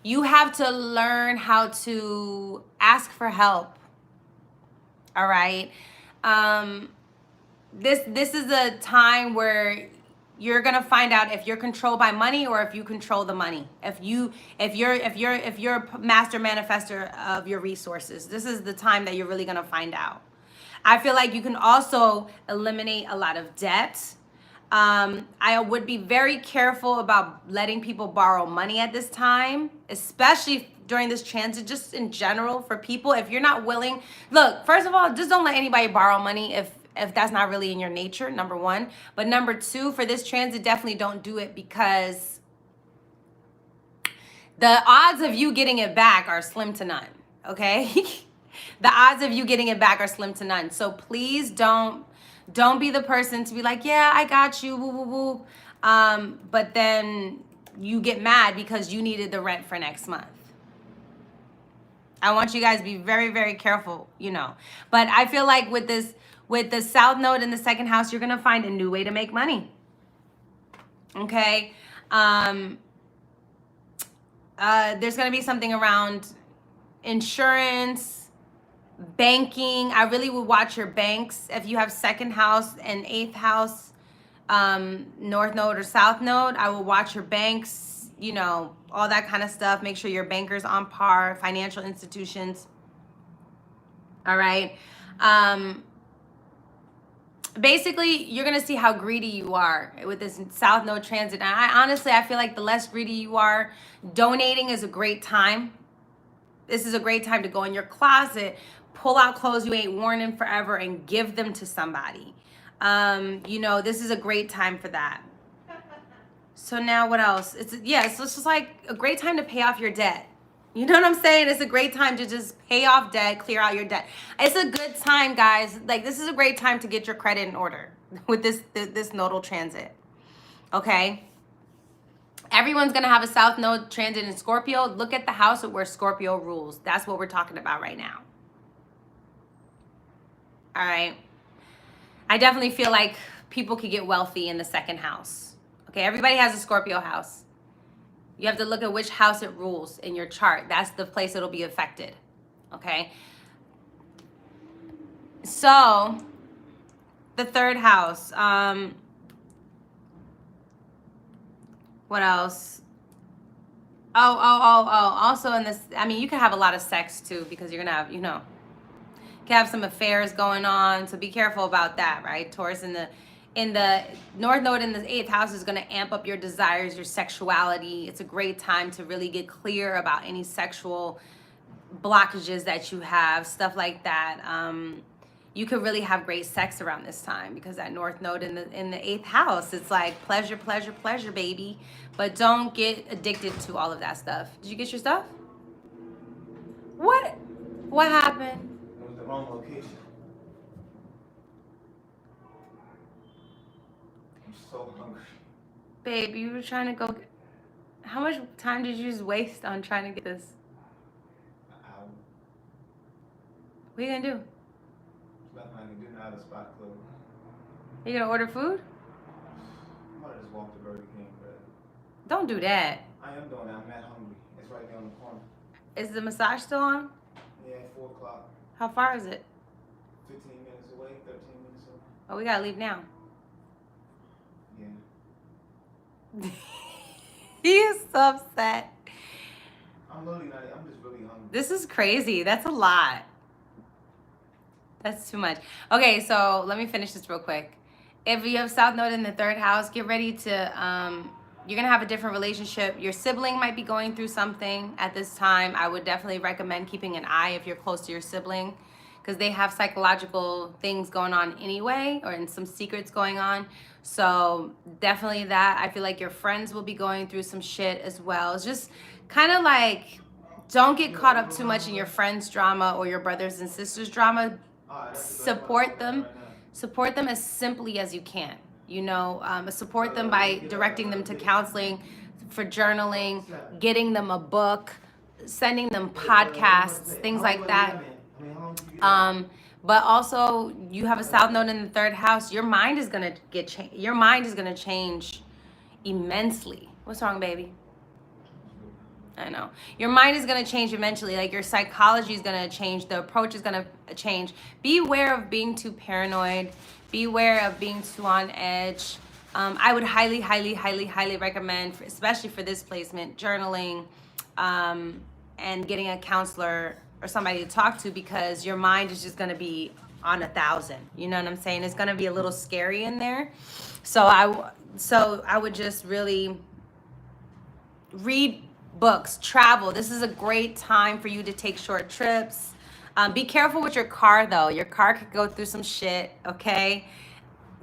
You have to learn how to ask for help. All right. This is a time where you're gonna find out if you're controlled by money or if you control the money. If you're a master manifester of your resources, this is the time that you're really gonna find out. I feel like you can also eliminate a lot of debt. I would be very careful about letting people borrow money at this time, especially during this transit, just in general for people. If you're not willing, look, first of all, just don't let anybody borrow money if that's not really in your nature, number one. But number two, for this transit, definitely don't do it because the odds of you getting it back are slim to none, okay? The odds of you getting it back are slim to none. So please don't be the person to be like, yeah, I got you, woo, woo, woo. But then you get mad because you needed the rent for next month. I want you guys to be very, very careful, you know. But I feel like with the South Node in the 2nd house, you're going to find a new way to make money. Okay? There's going to be something around insurance, banking. I really would watch your banks. If you have 2nd house and 8th house, North Node or South Node, I will watch your banks, you know, all that kind of stuff. Make sure your banker's on par, financial institutions. All right. Basically, you're going to see how greedy you are with this South Node transit. And I feel like the less greedy you are, donating is a great time. This is a great time to go in your closet, pull out clothes you ain't worn in forever, and give them to somebody. You know, this is a great time for that. So now what else? So it's just like a great time to pay off your debt. You know what I'm saying? It's a great time to just pay off debt, clear out your debt. It's a good time, guys. Like, this is a great time to get your credit in order with this nodal transit. Okay? Everyone's going to have a south node transit in Scorpio. Look at the house where Scorpio rules. That's what we're talking about right now. All right? I definitely feel like people could get wealthy in the second house. Okay, everybody has a Scorpio house. You have to look at which house it rules in your chart. That's the place it'll be affected. Okay? So, the third house. What else? Oh. Also in this, I mean, you can have a lot of sex too, because you're gonna have, you know, you can have some affairs going on. So be careful about that, right? Taurus in the North Node in the 8th house is going to amp up your desires, your sexuality. It's a great time to really get clear about any sexual blockages that you have, stuff like that. You could really have great sex around this time because that North Node in the 8th house, it's like pleasure, pleasure, pleasure, baby. But don't get addicted to all of that stuff. Did you get your stuff? What happened? It was the wrong location. I'm so hungry. Babe, you were trying to go. How much time did you just waste on trying to get this? An hour. What are you gonna do? Nothing I can do now. The spot closed. You gonna order food? I'm gonna just walk to Burger King, but Don't do that. I am doing that. I'm that hungry. It's right there on the corner. Is the massage still on? Yeah, 4 o'clock. How far is it? 15 minutes away, 13 minutes away. Oh, we gotta leave now. Yeah. He is so upset. I'm literally not. I'm just really hungry. This is crazy. That's a lot. That's too much. Okay, so let me finish this real quick. If you have South Node in the 3rd house, get ready to, you're going to have a different relationship. Your sibling might be going through something at this time. I would definitely recommend keeping an eye if you're close to your sibling, because they have psychological things going on anyway, or in some secrets going on. So definitely that. I feel like your friends will be going through some shit as well. It's just kind of like, don't get caught up too much in your friends' drama or your brothers and sisters' drama. Support them as simply as you can. You know, support them by directing them to counseling, for journaling, getting them a book, sending them podcasts, things like that. But also, you have a South Node in the 3rd house. Your mind is gonna your mind is gonna change immensely. What's wrong, baby? I know. Your mind is going to change eventually. Like, your psychology is going to change. The approach is going to change. Beware of being too paranoid. Beware of being too on edge. I would highly, highly, highly, highly recommend, especially for this placement, journaling and getting a counselor or somebody to talk to, because your mind is just going to be on 1,000. You know what I'm saying? It's going to be a little scary in there. So I would just really read books, travel. This is a great time for you to take short trips. Be careful with your car, though. Your car could go through some shit, okay?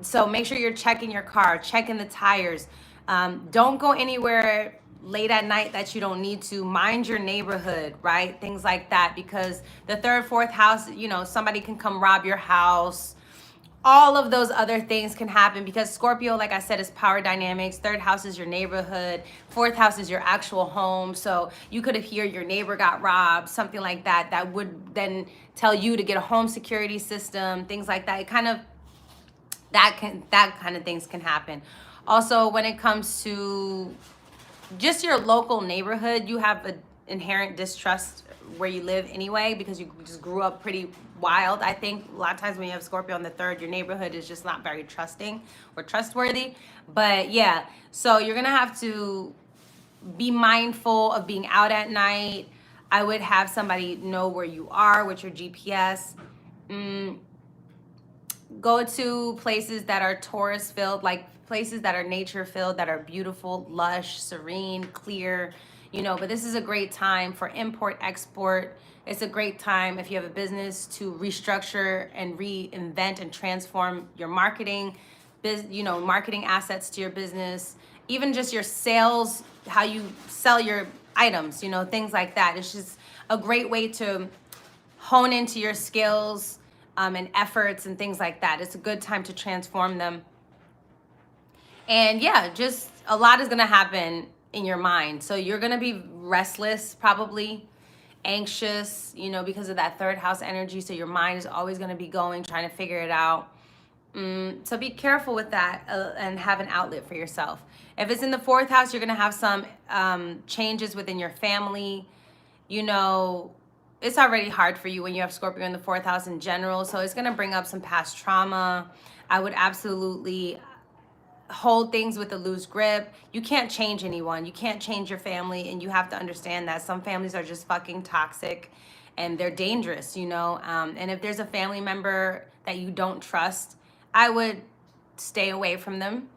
So make sure you're checking your car, checking the tires. Don't go anywhere late at night that you don't need to. Mind your neighborhood, right? Things like that, because the 3rd, 4th house, you know, somebody can come rob your house. All of those other things can happen, because Scorpio, like I said, is power dynamics. 3rd house is your neighborhood. 4th house is your actual home. So you could hear your neighbor got robbed, something like that. That would then tell you to get a home security system, things like that. It kind of, that kind of things can happen. Also, when it comes to just your local neighborhood, you have an inherent distrust where you live anyway, because you just grew up pretty wild. I think a lot of times when you have Scorpio on the 3rd, your neighborhood is just not very trusting or trustworthy. But yeah, so you're gonna have to be mindful of being out at night. I would have somebody know where you are with your GPS. Go to places that are Taurus filled, like places that are nature filled, that are beautiful, lush, serene, clear. you know, but this is a great time for import, export. It's a great time if you have a business to restructure and reinvent and transform your marketing, you know, marketing assets to your business, even just your sales, how you sell your items, you know, things like that. It's just a great way to hone into your skills and efforts and things like that. It's a good time to transform them. And yeah, just a lot is going to happen in your mind. So you're going to be restless, probably anxious, you know, because of that third house energy. So your mind is always going to be going, trying to figure it out. So be careful with that and have an outlet for yourself. If it's in the fourth house, you're going to have some changes within your family. You know, it's already hard for you when you have Scorpio in the fourth house in general. So it's going to bring up some past trauma. I would absolutely hold things with a loose grip. You can't change anyone. You can't change your family. And you have to understand that some families are just fucking toxic and they're dangerous, you know. And if there's a family member that you don't trust, I would stay away from them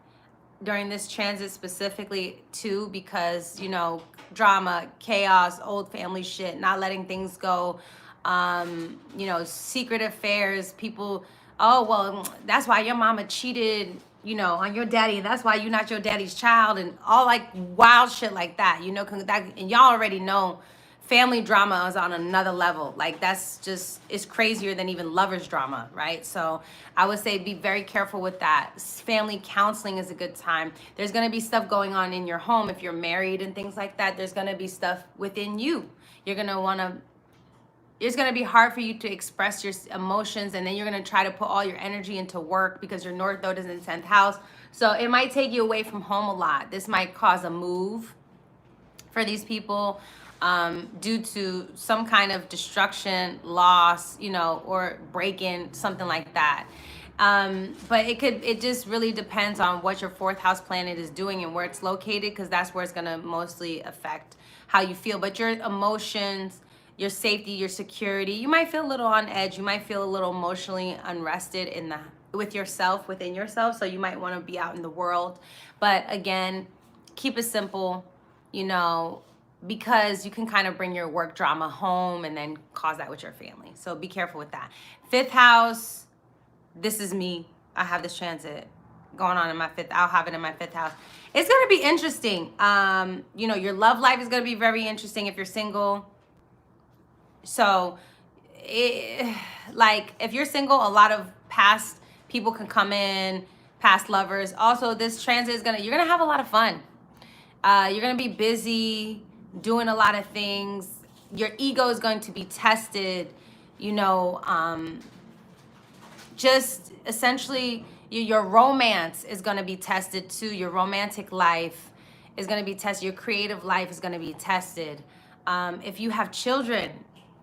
during this transit specifically too, because, you know, drama, chaos, old family shit, not letting things go, you know, secret affairs, people, oh, well, that's why your mama cheated, you know, on your daddy, and that's why you're not your daddy's child, and all like wild shit like that, you know, and y'all already know family drama is on another level. Like that's just, it's crazier than even lovers drama, right? So I would say be very careful with that. Family counseling is a good time. There's going to be stuff going on in your home if you're married and things like that. There's going to be stuff within you. You're going to want to, it's going to be hard for you to express your emotions, and then you're going to try to put all your energy into work because your North Node is in the 10th house. So it might take you away from home a lot. This might cause a move for these people. Due to some kind of destruction, loss, you know, or break-in, something like that. But it just really depends on what your fourth house planet is doing and where it's located, because that's where it's going to mostly affect how you feel. But your emotions, your safety, your security, you might feel a little on edge. You might feel a little emotionally unrested with yourself, within yourself. So you might want to be out in the world. But again, keep it simple, you know, because you can kind of bring your work drama home and then cause that with your family. So be careful with that. Fifth house, this is me. I have this transit going on in my fifth. I'll have it in my fifth house. It's going to be interesting. You know, your love life is going to be very interesting if you're single. So like if you're single, a lot of past people can come in, past lovers. Also, this transit is you're going to have a lot of fun. You're going to be busy, doing a lot of things. Your ego is going to be tested, you know, just essentially your romance is going to be tested too. Your romantic life is going to be tested. Your creative life is going to be tested. If you have children,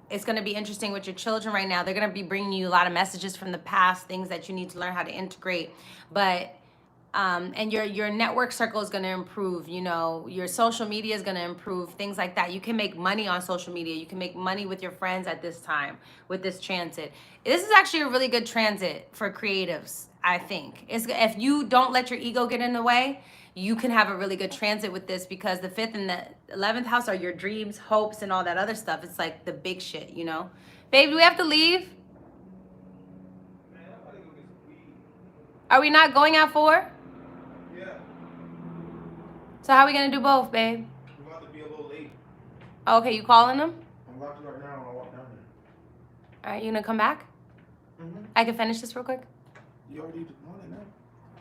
it's going to be interesting with your children right now. They're going to be bringing you a lot of messages from the past, things that you need to learn how to integrate. But and your network circle is going to improve, you know, your social media is going to improve, things like that. You can make money on social media. You can make money with your friends at this time with this transit. This is actually a really good transit for creatives, I think. If you don't let your ego get in the way, you can have a really good transit with this, because the 5th and the 11th house are your dreams, hopes, and all that other stuff. It's like the big shit, you know. Babe, do we have to leave? Are we not going at 4? So how are we gonna do both, babe? We're about to be a little late. Okay, you calling them? I'm locked right now. I'll walk down there. All right, you gonna come back? Mm-hmm. I can finish this real quick. You already on it now.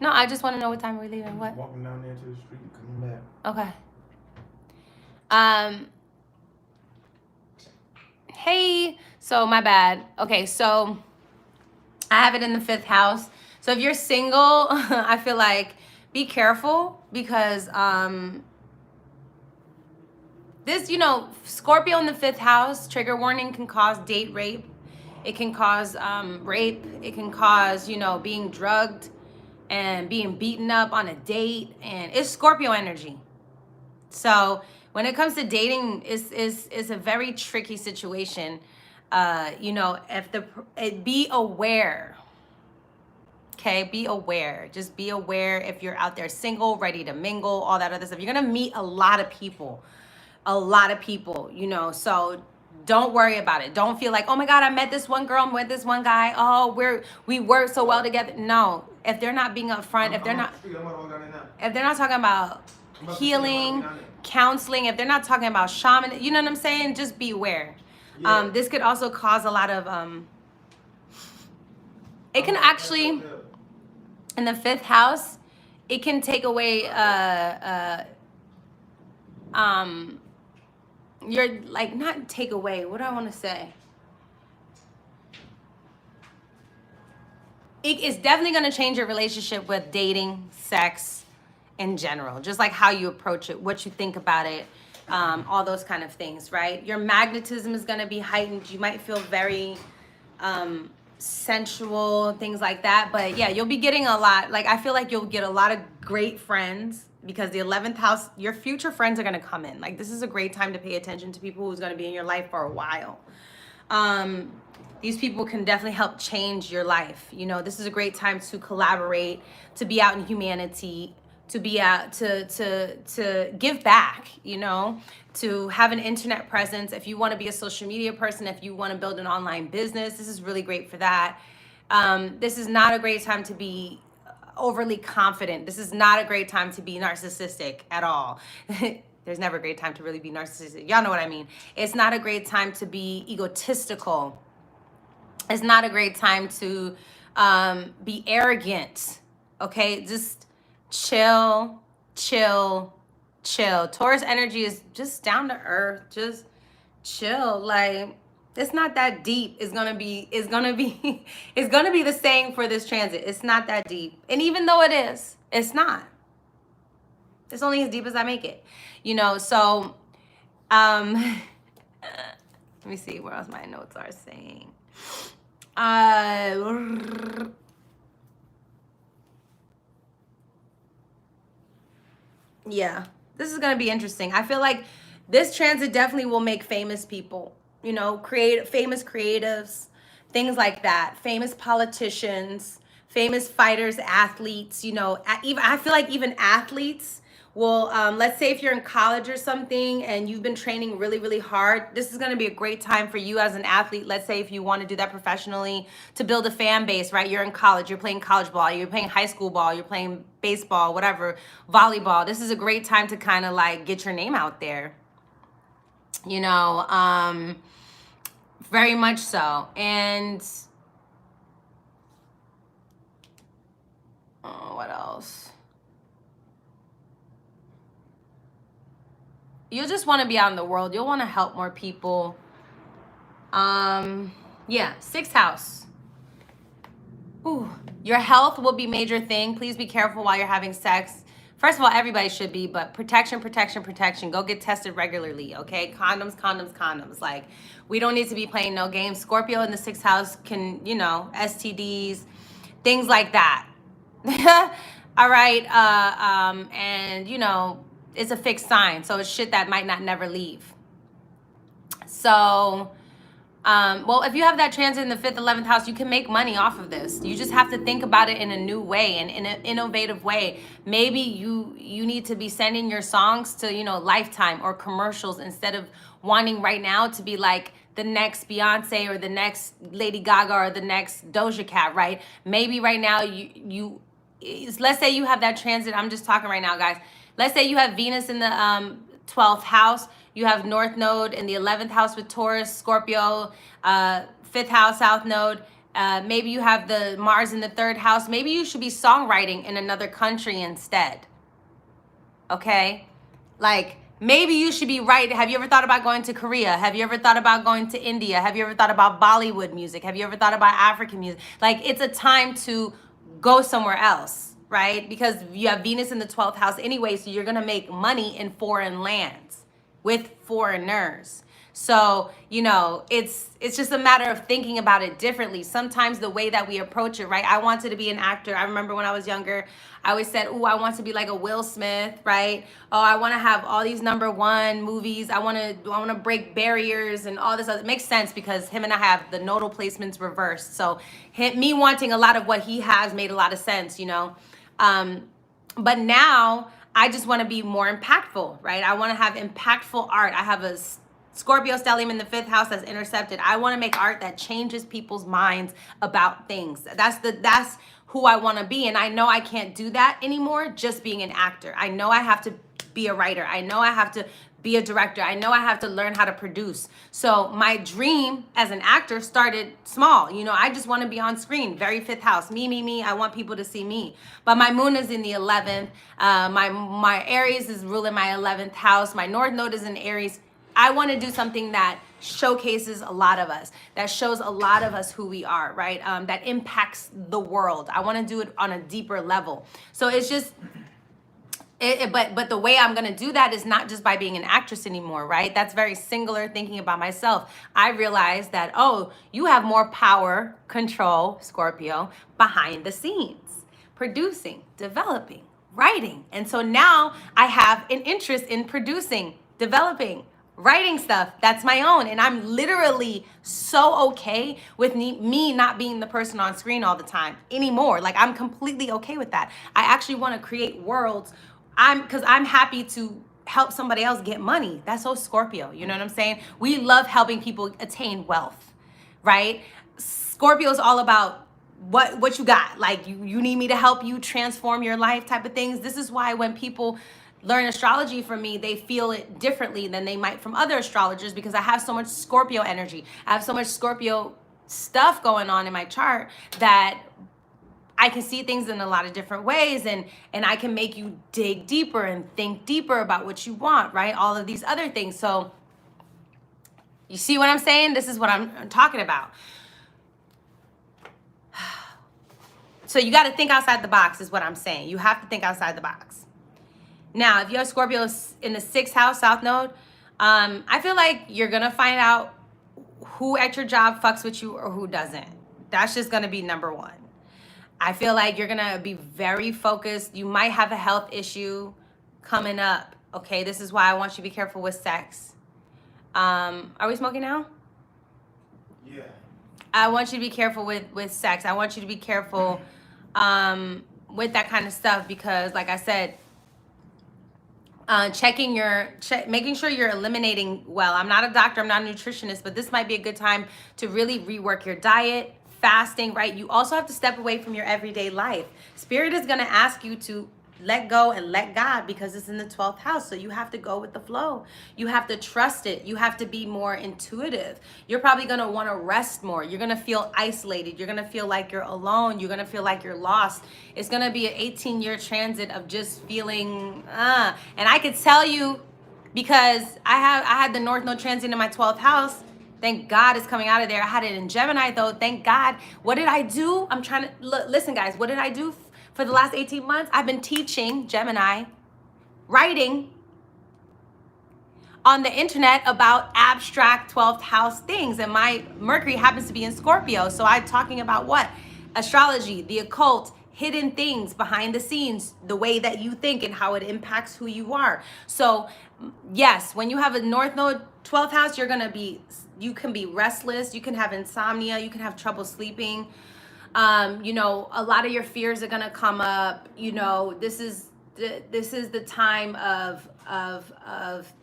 No, I just want to know what time we're leaving. What? Walking down there to the street and coming back. Okay. Hey. So my bad. Okay, so I have it in the 5th house. So if you're single, I feel like be careful, because this, you know, Scorpio in the 5th house, trigger warning, can cause date rape. It can cause rape. It can cause, you know, being drugged and being beaten up on a date. And it's Scorpio energy. So when it comes to dating, it's a very tricky situation. You know, be aware. Okay, be aware. Just be aware if you're out there single, ready to mingle, all that other stuff. You're gonna meet a lot of people. a lot of people, you know, so don't worry about it. Don't feel like, oh my God, I met this one girl, I'm with this one guy. Oh, we work so well together. No, if they're not being upfront, if they're not talking about healing, counseling, if they're not talking about shaman, you know what I'm saying? Just beware. Yeah. This could also cause a lot of it can actually, in the 5th house, it can take away you're like, not take away, what do I want to say? It's definitely going to change your relationship with dating, sex in general, just like how you approach it, what you think about it, all those kind of things, right? Your magnetism is going to be heightened. You might feel very sensual, things like that. But yeah, you'll be getting a lot. Like, I feel like you'll get a lot of great friends, because the 11th house, your future friends are going to come in. Like, this is a great time to pay attention to people who's going to be in your life for a while. These people can definitely help change your life. You know, this is a great time to collaborate, to be out in humanity, to be out to give back, you know, to have an internet presence. If you want to be a social media person, if you want to build an online business, this is really great for that. This is not a great time to be overly confident. This is not a great time to be narcissistic at all. There's never a great time to really be narcissistic. Y'all know what I mean. It's not a great time to be egotistical. It's not a great time to be arrogant. Okay, just chill. Taurus energy is just down to earth. Just chill. Like, it's not that deep. It's gonna be the same for this transit. It's not that deep. And even though it is, it's not. It's only as deep as I make it. You know, so let me see what else my notes are saying. Yeah, this is gonna be interesting. I feel like this transit definitely will make famous people, you know, famous creatives, things like that, famous politicians, famous fighters, athletes, you know, even I feel like even athletes will, let's say if you're in college or something and you've been training really, really hard, this is going to be a great time for you as an athlete. Let's say if you want to do that professionally, to build a fan base, right? You're in college, you're playing college ball, you're playing high school ball, you're playing baseball, whatever, volleyball. This is a great time to kind of like get your name out there, you know, very much so. And what else? You'll just want to be out in the world. You'll want to help more people. Yeah, 6th house. Ooh, your health will be major thing. Please be careful while you're having sex. First of all, everybody should be, but protection. Go get tested regularly, okay? Condoms. Like, we don't need to be playing no games. Scorpio in the 6th house can, you know, STDs, things like that. All right, and you know, it's a fixed sign, so it's shit that might not never leave. So, well, if you have that transit in the 5th, 11th house, you can make money off of this. You just have to think about it in a new way and in an innovative way. Maybe you need to be sending your songs to, you know, Lifetime or commercials instead of wanting right now to be like the next Beyonce or the next Lady Gaga or the next Doja Cat, right? Maybe right now let's say you have that transit. I'm just talking right now, guys. Let's say you have Venus in the 12th house. You have North Node in the 11th house with Taurus, Scorpio, 5th house, South Node. Maybe you have the Mars in the 3rd house. Maybe you should be songwriting in another country instead. Okay? Like, maybe you should be writing. Have you ever thought about going to Korea? Have you ever thought about going to India? Have you ever thought about Bollywood music? Have you ever thought about African music? Like, it's a time to go somewhere else, right? Because you have Venus in the 12th house anyway, so you're gonna make money in foreign lands with foreigners. So, you know, it's just a matter of thinking about it differently. Sometimes the way that we approach it, right? I wanted to be an actor. I remember when I was younger, I always said, oh, I want to be like a Will Smith, right? Oh, I want to have all these #1 movies. I want to break barriers and all this other. It makes sense because him and I have the nodal placements reversed. So me wanting a lot of what he has made a lot of sense, you know? But now I just want to be more impactful, right? I want to have impactful art. I have a Scorpio stellium in the 5th house that's intercepted. I want to make art that changes people's minds about things. That's who I want to be. And I know I can't do that anymore just being an actor. I know I have to be a writer. I know I have to be a director. I know I have to learn how to produce. So my dream as an actor started small. You know, I just want to be on screen. Very 5th house. Me. I want people to see me. But my moon is in the 11th. My Aries is ruling my 11th house. My North Node is in Aries. I want to do something that showcases a lot of us, that shows a lot of us who we are, right? That impacts the world. I want to do it on a deeper level. So it's just, but the way I'm going to do that is not just by being an actress anymore, right? That's very singular thinking about myself. I realized that, oh, you have more power, control, Scorpio, behind the scenes, producing, developing, writing. And so now I have an interest in producing, developing, writing stuff that's my own. And I'm literally so okay with me not being the person on screen all the time anymore. Like, I'm completely okay with that. I actually want to create worlds. Because I'm happy to help somebody else get money. That's so Scorpio. You know what I'm saying? We love helping people attain wealth, right? Scorpio is all about what you got. Like, you need me to help you transform your life type of things. This is why when people learn astrology from me, they feel it differently than they might from other astrologers, because I have so much Scorpio energy. I have so much Scorpio stuff going on in my chart that I can see things in a lot of different ways, and I can make you dig deeper and think deeper about what you want, right? All of these other things. So you see what I'm saying? This is what I'm talking about. So you got to think outside the box is what I'm saying. You have to think outside the box. Now, if you have Scorpio in the 6th house, South Node, I feel like you're going to find out who at your job fucks with you or who doesn't. That's just going to be number one. I feel like you're going to be very focused. You might have a health issue coming up. Okay, this is why I want you to be careful with sex. Are we smoking now? Yeah. I want you to be careful with sex. I want you to be careful with that kind of stuff because, like I said, making sure you're eliminating well. I'm not a doctor, I'm not a nutritionist, but this might be a good time to really rework your diet, fasting, right? You also have to step away from your everyday life. Spirit is going to ask you to let go and let God because it's in the 12th house. So you have to go with the flow. You have to trust it. You have to be more intuitive. You're probably going to want to rest more. You're going to feel isolated. You're going to feel like you're alone. You're going to feel like you're lost. It's going to be an 18-year transit of just feeling, and I could tell you because I had the North Node transit in my 12th house. Thank God it's coming out of there. I had it in Gemini though. Thank God. What did I do? I'm trying to listen, guys. What did I do for the last 18 months? I've been teaching Gemini, writing on the internet about abstract 12th house things. And my Mercury happens to be in Scorpio. So I'm talking about what? Astrology, the occult, hidden things behind the scenes, the way that you think and how it impacts who you are. So yes, when you have a North Node 12th house, you can be restless, you can have insomnia, you can have trouble sleeping. A lot of your fears are gonna come up. This is the time of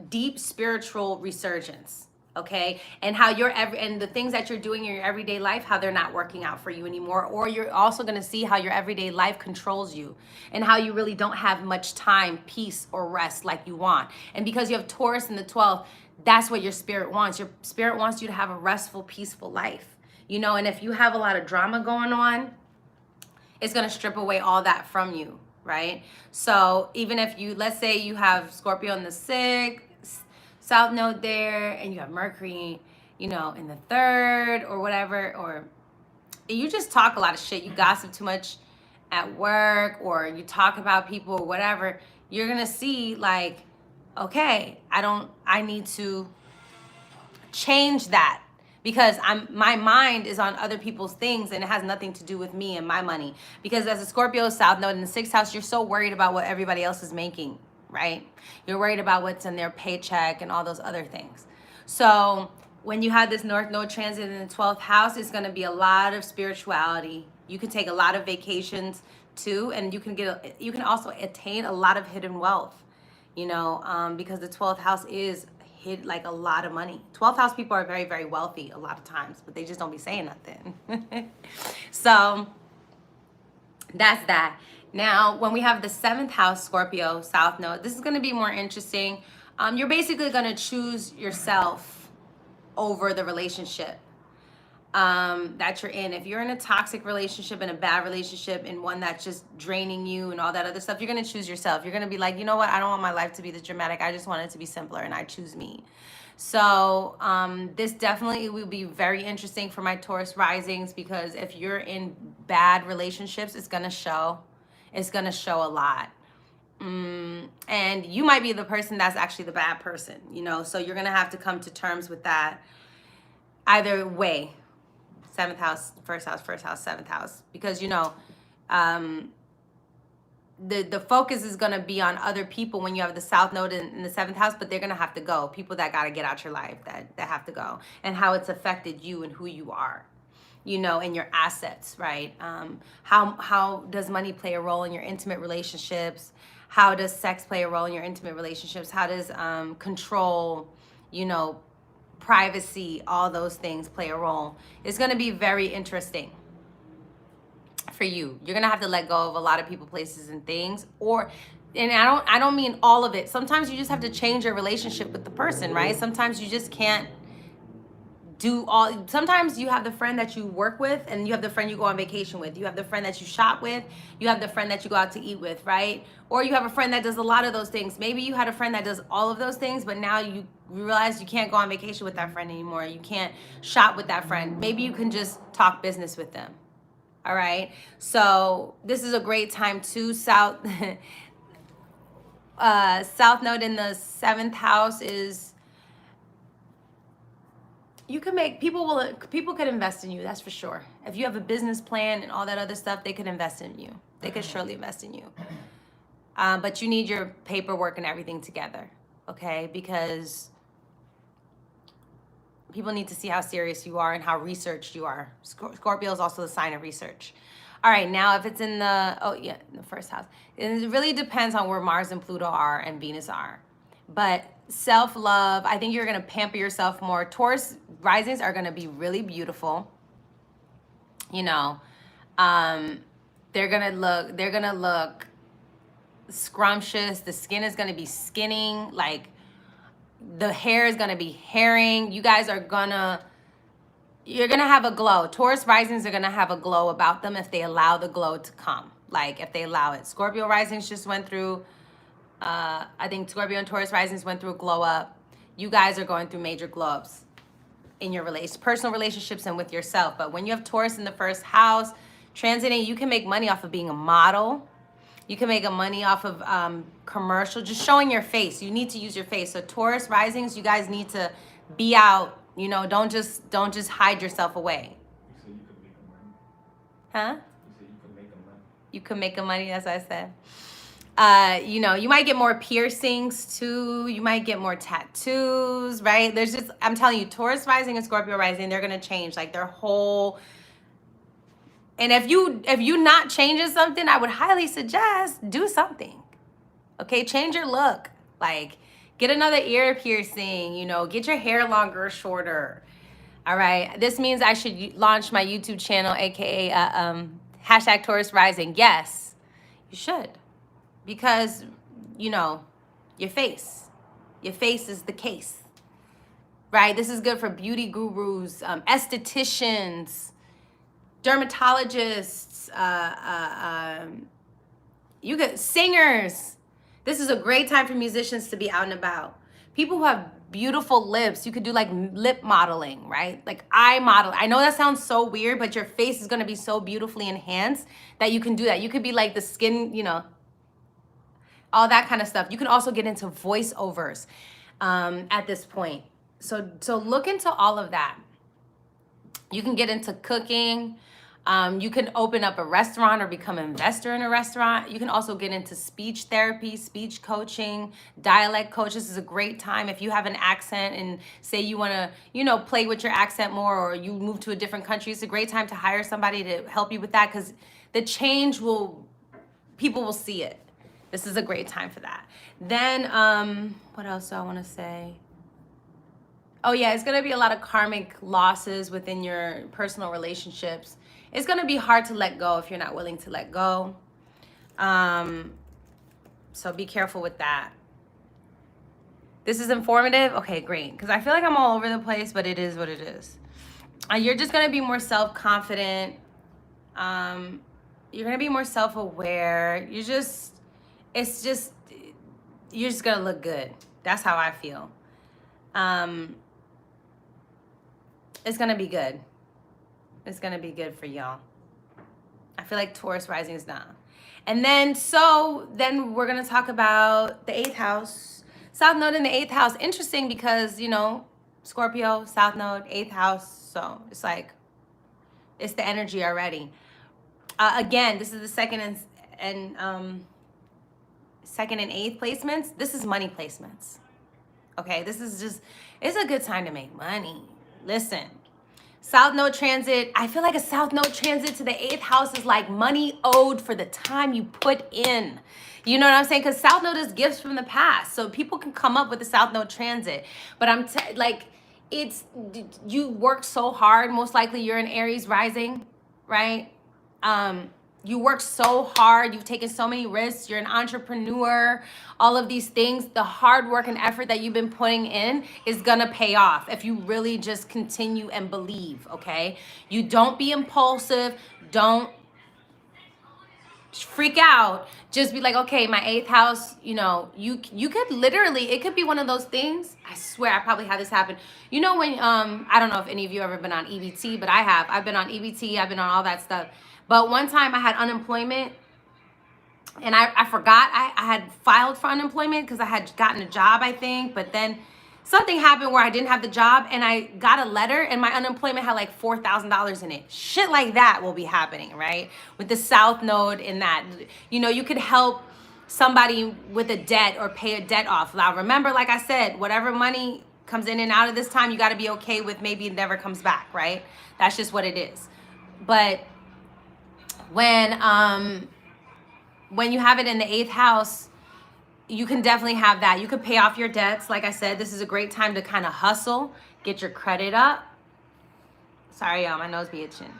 deep spiritual resurgence. Okay, and how and the things that you're doing in your everyday life, how they're not working out for you anymore, or you're also gonna see how your everyday life controls you, and how you really don't have much time, peace, or rest like you want. And because you have Taurus in the 12th, that's what your spirit wants. Your spirit wants you to have a restful, peaceful life. And if you have a lot of drama going on, it's going to strip away all that from you, right? So even if let's say you have Scorpio in the 6th, South Node there, and you have Mercury, in the 3rd or whatever, or you just talk a lot of shit, you gossip too much at work, or you talk about people or whatever, you're going to see like, okay, I need to change that. Because my mind is on other people's things and it has nothing to do with me and my money. Because as a Scorpio South Node in the 6th house, you're so worried about what everybody else is making, right? You're worried about what's in their paycheck and all those other things. So when you have this North Node transit in the 12th house, it's going to be a lot of spirituality. You can take a lot of vacations too, and you can also attain a lot of hidden wealth, because the 12th house is hid like a lot of money. 12th house people are very, very wealthy a lot of times, but they just don't be saying nothing. So that's that. Now, when we have the 7th house, Scorpio, South Node, this is going to be more interesting. You're basically going to choose yourself over the relationship that you're in. If you're in a toxic relationship, in a bad relationship, in one that's just draining you and all that other stuff, you're going to choose yourself. You're going to be like, you know what? I don't want my life to be this dramatic. I just want it to be simpler, and I choose me. So this definitely will be very interesting for my Taurus risings, because if you're in bad relationships, it's going to show. It's going to show a lot. And you might be the person that's actually the bad person, so you're going to have to come to terms with that either way. 7th house, first house, 7th house, because the focus is going to be on other people when you have the South Node in the 7th house, but they're going to have to go. People that got to get out your life, that have to go, and how it's affected you and who you are, and your assets, right? How does money play a role in your intimate relationships? How does sex play a role in your intimate relationships? How does control, privacy, all those things play a role? It's going to be very interesting for you. You're going to have to let go of a lot of people, places, and things, and I don't mean all of it. Sometimes you just have to change your relationship with the person, right? Sometimes you just can't do all. Sometimes you have the friend that you work with, and you have the friend you go on vacation with. You have the friend that you shop with. You have the friend that you go out to eat with, right? Or you have a friend that does a lot of those things. Maybe you had a friend that does all of those things, but now you realize you can't go on vacation with that friend anymore. You can't shop with that friend. Maybe you can just talk business with them. All right. So this is a great time too. South Node in the 7th house is, you can make people could invest in you. That's for sure. If you have a business plan and all that other stuff, they could invest in you. They could surely invest in you. But you need your paperwork and everything together, okay? Because people need to see how serious you are and how researched you are. Scorpio is also the sign of research. All right, now if it's in the first house, it really depends on where Mars and Pluto are and Venus are. But self-love, I think you're going to pamper yourself more. Taurus risings are going to be really beautiful. They're going to look scrumptious. The skin is going to be skinning, like the hair is going to be hairing. You guys are you're going to have a glow. Taurus risings are going to have a glow about them if they allow the glow to come. Like if they allow it. Scorpio risings just went through, I think Scorpio and Taurus risings went through a glow up. You guys are going through major glow ups in your personal relationships and with yourself. But when you have Taurus in the first house, transiting, you can make money off of being a model. You can make money off of commercial, just showing your face. You need to use your face. So Taurus risings, you guys need to be out. Don't just hide yourself away. You said you could make money. Huh? You said you could make money. You could make money, that's what I said. You might get more piercings too. You might get more tattoos, right? I'm telling you, Taurus rising and Scorpio rising, they're gonna change like their whole. And if you not changing something, I would highly suggest do something. Okay, change your look. Like get another ear piercing. Get your hair longer or shorter. All right. This means I should launch my YouTube channel, aka hashtag Taurus Rising. Yes, you should. Because, your face is the case, right? This is good for beauty gurus, estheticians, dermatologists, singers. This is a great time for musicians to be out and about. People who have beautiful lips, you could do like lip modeling, right? Like eye model. I know that sounds so weird, but your face is going to be so beautifully enhanced that you can do that. You could be like the skin, all that kind of stuff. You can also get into voiceovers at this point. So look into all of that. You can get into cooking. You can open up a restaurant or become an investor in a restaurant. You can also get into speech therapy, speech coaching, dialect coach. This is a great time if you have an accent and say you want to, play with your accent more, or you move to a different country. It's a great time to hire somebody to help you with that, because the change will people will see it. This is a great time for that. Then, what else do I want to say? Oh yeah, it's gonna be a lot of karmic losses within your personal relationships. It's gonna be hard to let go if you're not willing to let go. So be careful with that. This is informative? Okay, great. Because I feel like I'm all over the place, but it is what it is. You're just gonna be more self-confident. You're gonna be more self-aware. You're just gonna look good. That's how I feel. It's gonna be good. It's gonna be good for y'all. I feel like Taurus rising is down. And then we're gonna talk about the 8th house. South node in the 8th house. Interesting because, you know, Scorpio, South node, 8th house. So it's like, it's the energy already. Again, this is the second and 8th placements. This is money placements. Okay, this is just, it's a good time to make money. Listen, South node transit, I feel like a South node transit to the 8th house is like money owed for the time you put in. You know what I'm saying? Because South node is gifts from the past. So people can come up with the South node transit. But you work so hard. Most likely you're in Aries rising, right? You work so hard. You've taken so many risks. You're an entrepreneur. All of these things, the hard work and effort that you've been putting in is going to pay off if you really just continue and believe, okay? You don't be impulsive. Don't freak out. Just be like, okay, my 8th house, you know, you could literally, it could be one of those things. I swear I probably had this happen. You know when, I don't know if any of you ever been on EBT, but I have. I've been on EBT. I've been on all that stuff. But one time I had unemployment and I forgot I had filed for unemployment because I had gotten a job, I think. But then something happened where I didn't have the job and I got a letter and my unemployment had like $4,000 in it. Shit like that will be happening, right? With the South node in that. You know, you could help somebody with a debt or pay a debt off. Now, remember, like I said, whatever money comes in and out of this time, you got to be okay with maybe it never comes back, right? That's just what it is. But when you have it in the 8th house, you can definitely have that. You could pay off your debts. Like I said, this is a great time to kind of hustle, get your credit up. Sorry, y'all, my nose be itching.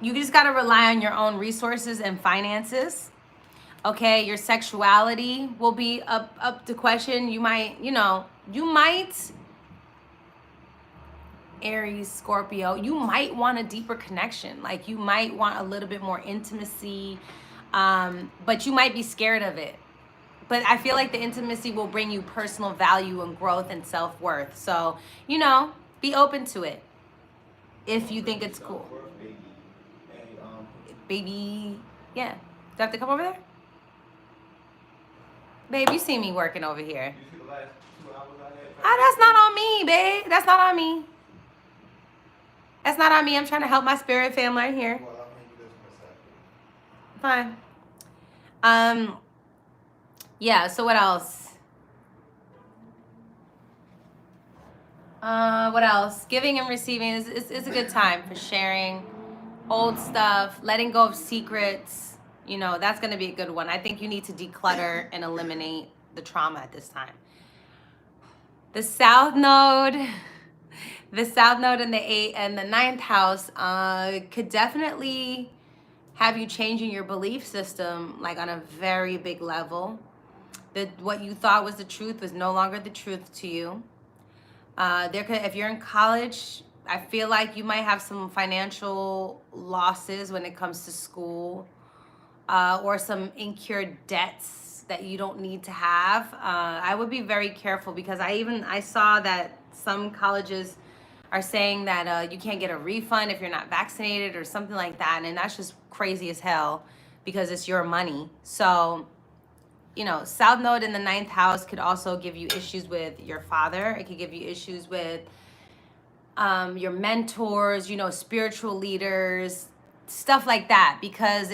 You just got to rely on your own resources and finances. Okay, your sexuality will be up to question. You might, Aries, Scorpio, you might want a deeper connection. Like you might want a little bit more intimacy, but you might be scared of it. But I feel like the intimacy will bring you personal value and growth and self-worth. So, be open to it if you think it's cool. Baby, yeah. Do I have to come over there? Babe, you see me working over here. That's not on me, babe. That's not on me. That's not on me. I'm trying to help my spirit family here. Fine. Yeah, so what else? What else? Giving and receiving is a good time for sharing old stuff, letting go of secrets. That's going to be a good one. I think you need to declutter and eliminate the trauma at this time. The South node in the 8th and the 9th house could definitely have you changing your belief system, like on a very big level. That what you thought was the truth was no longer the truth to you. If you're in college, I feel like you might have some financial losses when it comes to school, or some incurred debts that you don't need to have. I would be very careful because I saw that some colleges are saying that you can't get a refund if you're not vaccinated or something like that, and that's just crazy as hell because it's your money. So, South node in the 9th house could also give you issues with your father. It could give you issues with your mentors, spiritual leaders, stuff like that, because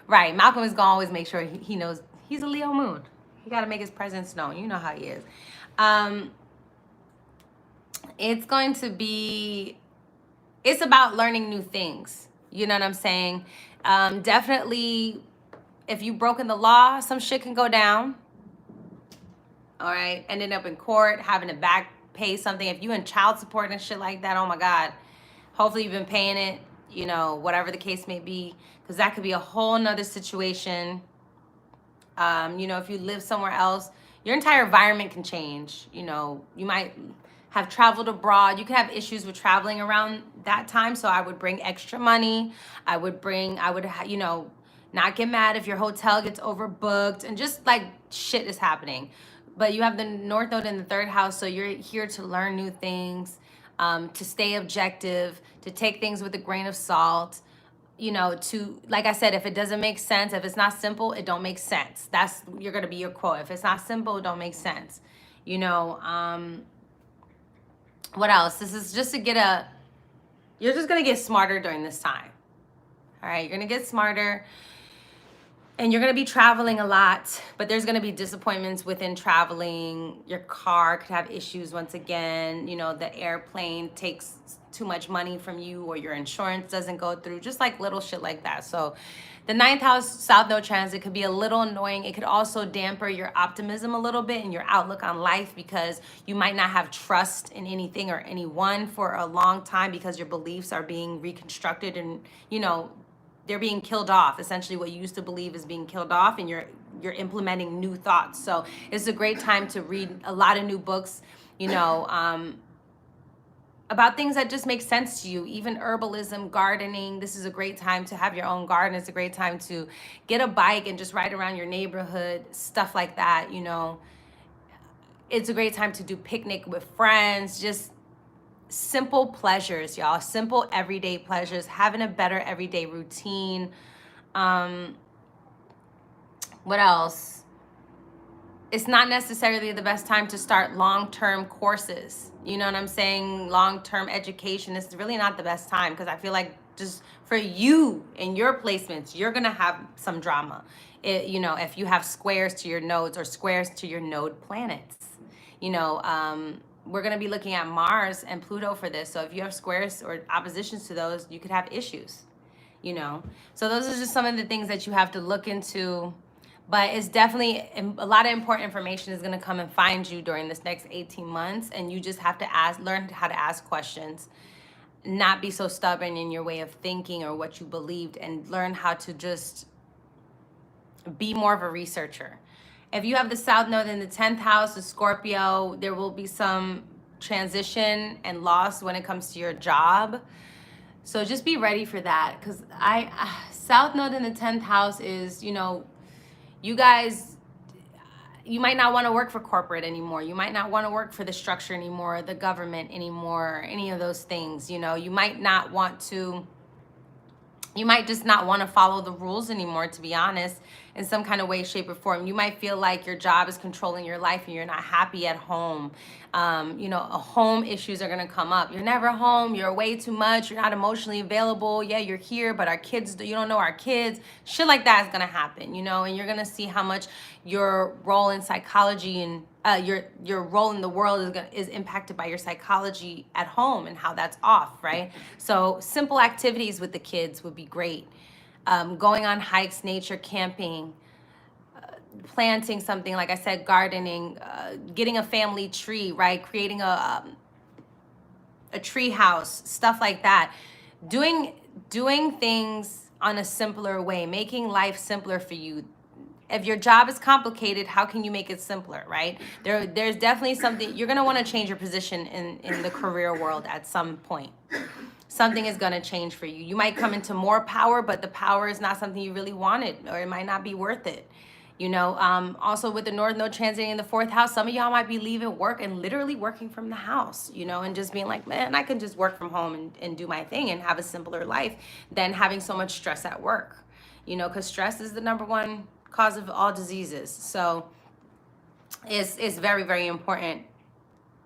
right. Malcolm is gonna always make sure he knows he's a Leo moon. He got to make his presence known. You know how he is. It's going to be it's about learning new things. You know what I'm saying? Definitely, if you've broken the law, some shit can go down. All right, ending up in court, having to back pay something. If you in child support and shit like that, oh my God. Hopefully you've been paying it, you know, whatever the case may be, because that could be a whole nother situation. You know, if you live somewhere else, your entire environment can change. You know, you might have traveled abroad. You can have issues with traveling around that time. So I would bring extra money. You know, not get mad if your hotel gets overbooked and just like shit is happening. But you have the North Node in the third house. So you're here to learn new things, to stay objective, to take things with a grain of salt. You know, to, like I said, if it doesn't make sense, if it's not simple, it don't make sense. That's, you're going to be your quote. If it's not simple, it don't make sense. You know, what else? This is just to you're just going to get smarter during this time. All right. You're going to get smarter and you're going to be traveling a lot, but there's going to be disappointments within traveling. Your car could have issues once again. You know, the airplane takes too much money from you, or your insurance doesn't go through, just like little shit like that. So the ninth house South Node transit could be a little annoying. It could also damper your optimism a little bit and your outlook on life, because you might not have trust in anything or anyone for a long time, because your beliefs are being reconstructed and, you know, they're being killed off. Essentially what you used to believe is being killed off, and you're implementing new thoughts. So it's a great time to read a lot of new books, you know, about things that just make sense to you. Even herbalism, gardening. This is a great time to have your own garden. It's a great time to get a bike and just ride around your neighborhood, stuff like that, you know. It's a great time to do picnic with friends, just simple pleasures, y'all. Simple everyday pleasures, having a better everyday routine. What else? It's not necessarily the best time to start long-term courses. You know what I'm saying? Long-term education is really not the best time, because I feel like just for you and your placements, you're going to have some drama. You know, if you have squares to your nodes or squares to your node planets, you know, we're going to be looking at Mars and Pluto for this. So if you have squares or oppositions to those, you could have issues, you know. So those are just some of the things that you have to look into. But it's definitely a lot of important information is going to come and find you during this next 18 months. And you just have to learn how to ask questions, not be so stubborn in your way of thinking or what you believed, and learn how to just be more of a researcher. If you have the South Node in the 10th house, the Scorpio, there will be some transition and loss when it comes to your job. So just be ready for that, because South Node in the 10th house is, you know, you guys, you might not want to work for corporate anymore. You might not want to work for the structure anymore, the government anymore, any of those things. You know, you might just not want to follow the rules anymore, to be honest, in some kind of way, shape, or form. You might feel like your job is controlling your life and you're not happy at home. You know, home issues are going to come up. You're never home. You're away too much. You're not emotionally available. Yeah, you're here, but our kids, you don't know our kids. Shit like that is going to happen, you know, and you're going to see how much your role in psychology and your role in the world is impacted by your psychology at home and how that's off, right? So simple activities with the kids would be great. Going on hikes, nature, camping, planting something, like I said, gardening, getting a family tree, right? Creating a tree house, stuff like that. Doing things on a simpler way, making life simpler for you. If your job is complicated, how can you make it simpler, right? There's definitely something, you're gonna wanna change your position in the career world at some point. Something is gonna change for you. You might come into more power, but the power is not something you really wanted, or it might not be worth it. You know, also with the North Node transiting in the 4th house, some of y'all might be leaving work and literally working from the house, you know, and just being like, man, I can just work from home and do my thing and have a simpler life than having so much stress at work, you know, because stress is the #1 cause of all diseases. So it's very, very important,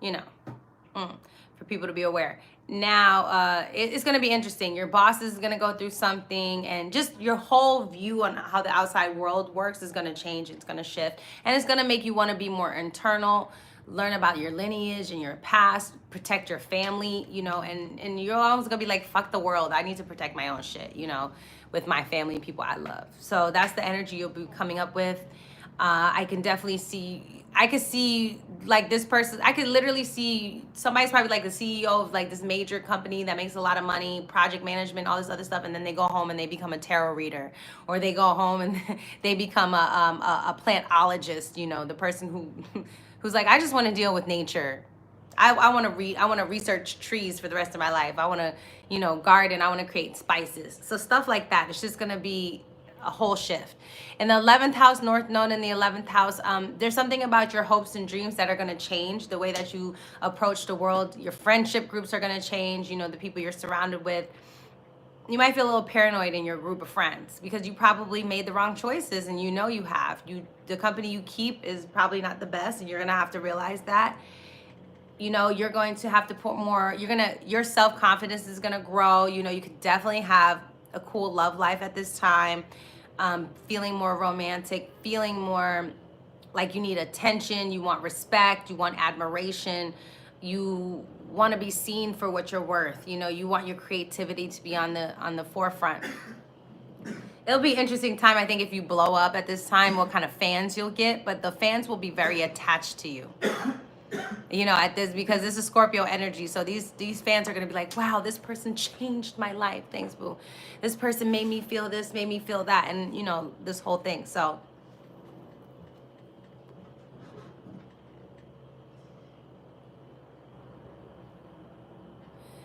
you know, for people to be aware. Now, it's going to be interesting. Your boss is going to go through something, and just your whole view on how the outside world works is going to change. It's going to shift, and it's going to make you want to be more internal, learn about your lineage and your past, protect your family, you know, and you're always gonna be like, fuck the world. I need to protect my own shit, you know, with my family and people I love. So that's the energy you'll be coming up with. I can definitely see, I could see like this person, I could literally see somebody's probably like the CEO of like this major company that makes a lot of money, project management, all this other stuff, and then they go home and they become a tarot reader, or they go home and they become a plantologist, you know, the person who's like, I just want to deal with nature. I want to read, I want to research trees for the rest of my life. I want to, you know, garden. I want to create spices. So stuff like that. It's just going to be a whole shift. In the 11th house, North Node in the 11th house, there's something about your hopes and dreams that are going to change. The way that you approach the world, your friendship groups are going to change. You know, the people you're surrounded with. You might feel a little paranoid in your group of friends because you probably made the wrong choices, and you know you have. The company you keep is probably not the best, and you're going to have to realize that. You know, you're going to have to put more, your self-confidence is going to grow. You know, you could definitely have a cool love life at this time. Feeling more romantic, feeling more like you need attention, you want respect, you want admiration, you want to be seen for what you're worth. You know, you want your creativity to be on the forefront. It'll be an interesting time, I think, if you blow up at this time, what kind of fans you'll get, but the fans will be very attached to you. You know, at this, because this is Scorpio energy, so these fans are going to be like, wow, this person changed my life, thanks boo, this person made me feel this, made me feel that, and you know, this whole thing. So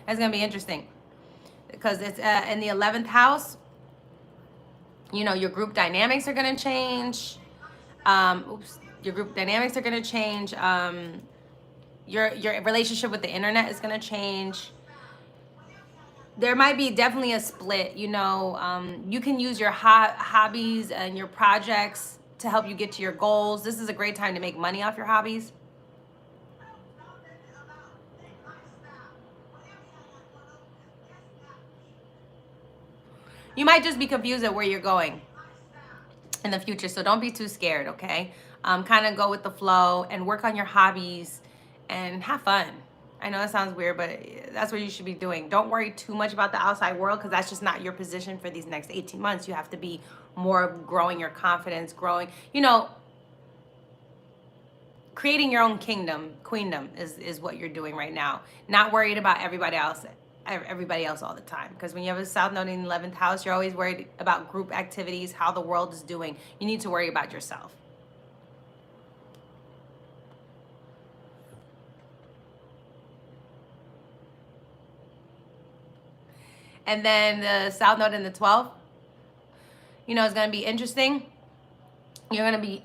it's going to be interesting because it's in the 11th house. You know, your group dynamics are going to change. Your group dynamics are going to change. Your relationship with the internet is going to change. There might be definitely a split, you know. You can use your hobbies and your projects to help you get to your goals. This is a great time to make money off your hobbies. You might just be confused at where you're going in the future, so don't be too scared, okay? Kind of go with the flow and work on your hobbies and have fun. I know that sounds weird, but that's what you should be doing. Don't worry too much about the outside world because that's just not your position for these next 18 months. You have to be more growing your confidence, growing, you know, creating your own queendom is what you're doing right now. Not worried about everybody else all the time, because when you have a South Node in the 11th house, you're always worried about group activities, how the world is doing. You need to worry about yourself. And then the South Node in the 12th, you know, it's going to be interesting. You're going to be,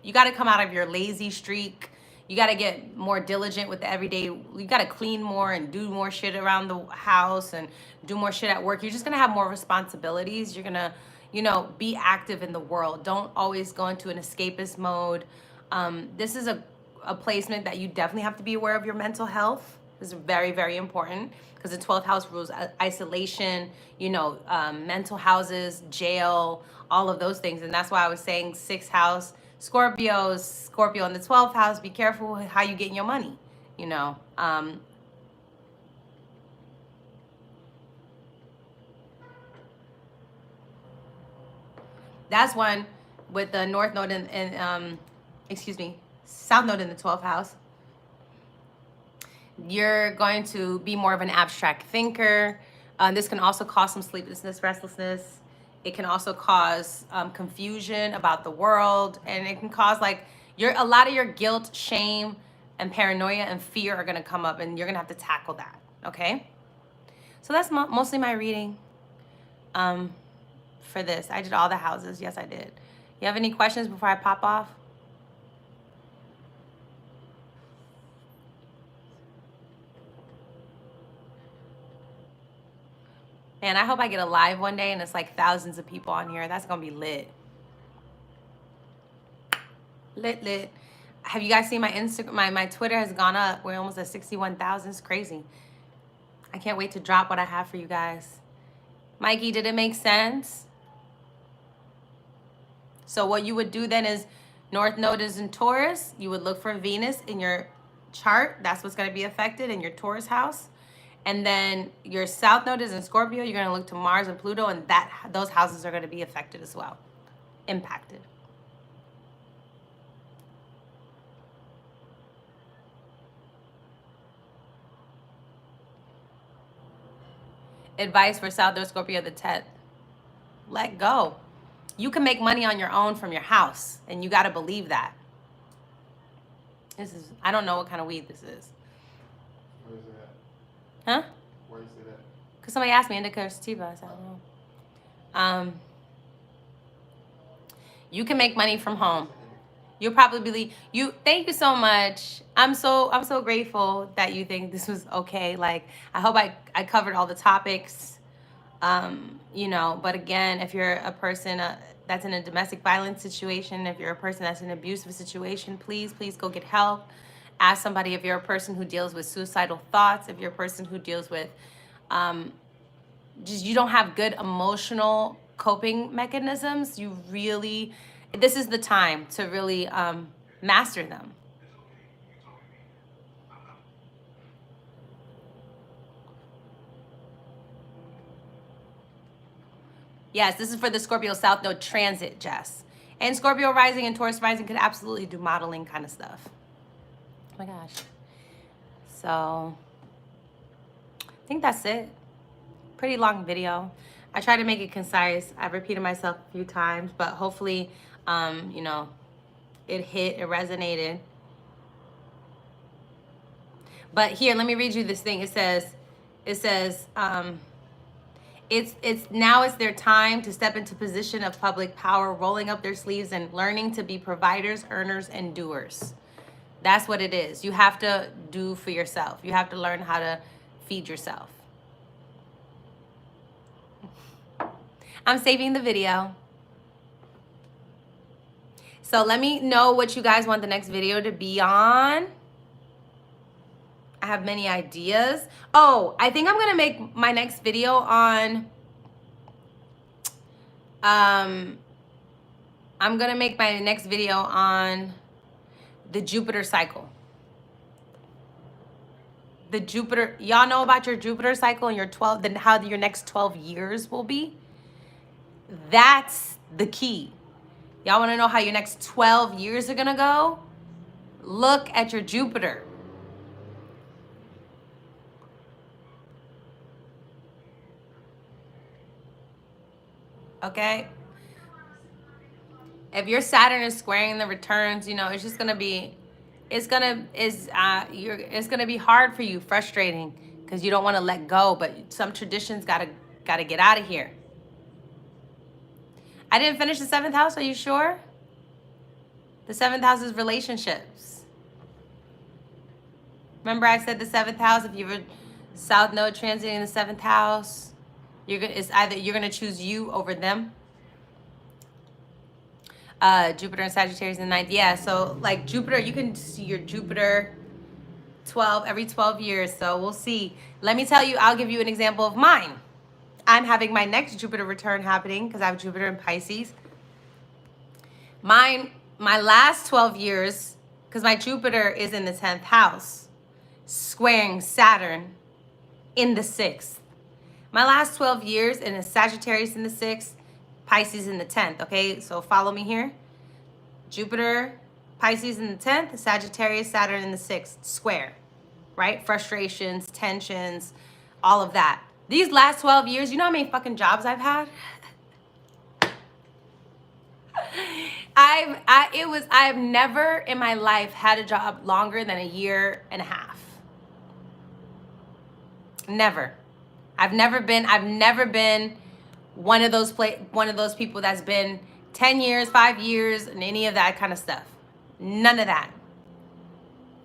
you got to come out of your lazy streak. You got to get more diligent with the everyday. You got to clean more and do more shit around the house and do more shit at work. You're just going to have more responsibilities. You're going to, you know, be active in the world. Don't always go into an escapist mode. This is a placement that you definitely have to be aware of your mental health. This is very, very important because the 12th house rules isolation, you know, mental houses, jail, all of those things. And that's why I was saying 6th house, Scorpio in the 12th house, be careful how you get your money, you know. That's one with the North Node and South Node in the 12th house. You're going to be more of an abstract thinker. This can also cause some sleeplessness, restlessness. It can also cause confusion about the world, and it can cause like a lot of your guilt, shame, and paranoia and fear are going to come up, and you're going to have to tackle that. Okay, so that's mostly my reading for this. I did all the houses. Yes, I did. You have any questions before I pop off? Man, I hope I get a live one day and it's like thousands of people on here. That's going to be lit. Lit. Have you guys seen my Instagram? My Twitter has gone up. We're almost at 61,000. It's crazy. I can't wait to drop what I have for you guys. Mikey, did it make sense? So what you would do then is North Node is in Taurus. You would look for Venus in your chart. That's what's going to be affected in your Taurus house. And then your South Node is in Scorpio. You're going to look to Mars and Pluto, and those houses are going to be affected as well, impacted. Advice for South Node Scorpio the 10th. Let go. You can make money on your own from your house, and you got to believe that. This is, I don't know what kind of weed this is. Where is it at? Huh? Where is it at? Because somebody asked me, indica or sativa. I said, I don't know. You can make money from home. You'll probably believe you. Thank you so much. I'm so grateful that you think this was okay. Like, I hope I covered all the topics. You know, but again, if you're a person that's in a domestic violence situation, if you're a person that's in an abusive situation, please go get help. Ask somebody. If you're a person who deals with suicidal thoughts, if you're a person who deals with just you don't have good emotional coping mechanisms, you really, this is the time to really master them. Yes, this is for the Scorpio South Node transit, Jess. And Scorpio rising and Taurus rising could absolutely do modeling kind of stuff. Oh my gosh. So, I think that's it. Pretty long video. I tried to make it concise. I've repeated myself a few times, but hopefully, you know, it hit, it resonated. But here, let me read you this thing. It says, it's now it's their time to step into position of public power, rolling up their sleeves and learning to be providers, earners, and doers. That's what it is. You have to do for yourself. You have to learn how to feed yourself. I'm saving the video. So let me know what you guys want the next video to be on. I have many ideas. Oh, I think I'm gonna make my next video on I'm gonna make my next video on the Jupiter cycle. The Jupiter, y'all know about your Jupiter cycle and your 12, then how your next 12 years will be. That's the key. Y'all wanna know how your next 12 years are gonna go? Look at your Jupiter. Okay? If your Saturn is squaring the returns, you know, it's just gonna be, it's gonna be hard for you, frustrating, because you don't want to let go, but some traditions gotta get out of here. I didn't finish the 7th house, are you sure? The 7th house is relationships. Remember I said the 7th house, if you were South Node transiting the 7th house, it's either you're gonna choose you over them. Jupiter and Sagittarius in the 9th. Yeah, so like Jupiter, you can see your Jupiter every 12 years. So we'll see. Let me tell you, I'll give you an example of mine. I'm having my next Jupiter return happening because I have Jupiter in Pisces. My last 12 years, because my Jupiter is in the 10th house, squaring Saturn in the 6th. My last 12 years in a Sagittarius in the 6th, Pisces in the 10th, okay? So follow me here. Jupiter, Pisces in the 10th, Sagittarius, Saturn in the 6th, square, right? Frustrations, tensions, all of that. These last 12 years, you know how many fucking jobs I've had? I've never in my life had a job longer than a year and a half. Never. I've never been one of those people that's been 10 years, 5 years, and any of that kind of stuff. None of that.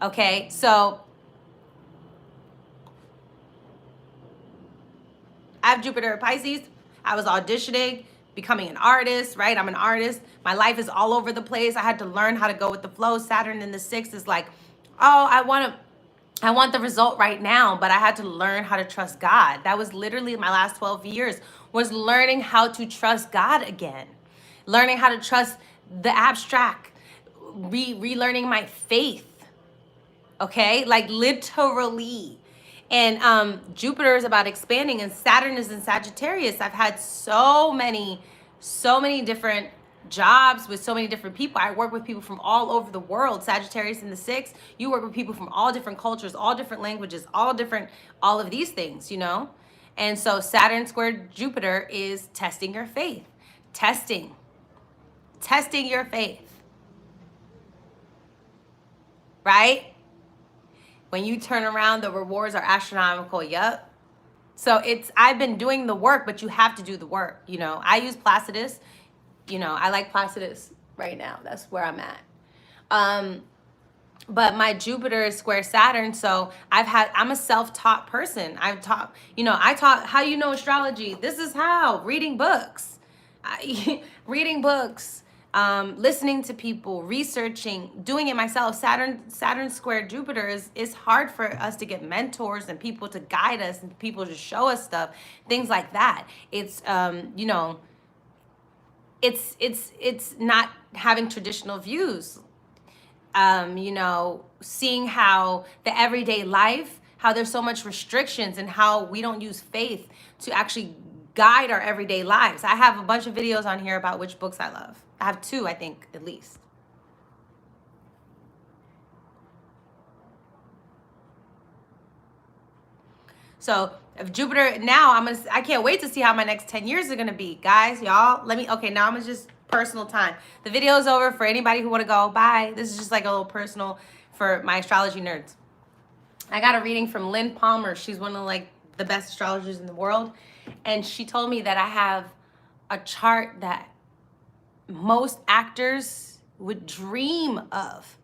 Okay, so I have Jupiter in Pisces. I was auditioning, becoming an artist, right? I'm an artist. My life is all over the place. I had to learn how to go with the flow. Saturn in the 6th is like, oh, I want the result right now, but I had to learn how to trust God. That was literally my last 12 years, was learning how to trust God again. Learning how to trust the abstract. relearning my faith. Okay, like literally. And Jupiter is about expanding, and Saturn is in Sagittarius. I've had so many different jobs with so many different people. I work with people from all over the world. Sagittarius in the 6th, you work with people from all different cultures, all different languages, all of these things, you know? And so Saturn squared Jupiter is testing your faith. Testing your faith. Right? When you turn around, the rewards are astronomical. Yep. So I've been doing the work, but you have to do the work. You know, I use Placidus. You know, I like Placidus right now. That's where I'm at. But my Jupiter is square Saturn. So I'm a self-taught person. I taught how you know astrology. This is how, reading books, listening to people, researching, doing it myself. Saturn square Jupiter is hard for us to get mentors and people to guide us and people to show us stuff, things like that. It's it's not having traditional views. Seeing how the everyday life, how there's so much restrictions and how we don't use faith to actually guide our everyday lives. I have a bunch of videos on here about which books I love. I have 2, I think, at least. So if Jupiter, now I can't wait to see how my next 10 years are gonna be. Guys, y'all, now I'm gonna just personal time. The video is over for anybody who wanna go, bye. This is just like a little personal for my astrology nerds. I got a reading from Lynn Palmer. She's one of like the best astrologers in the world. And she told me that I have a chart that most actors would dream of.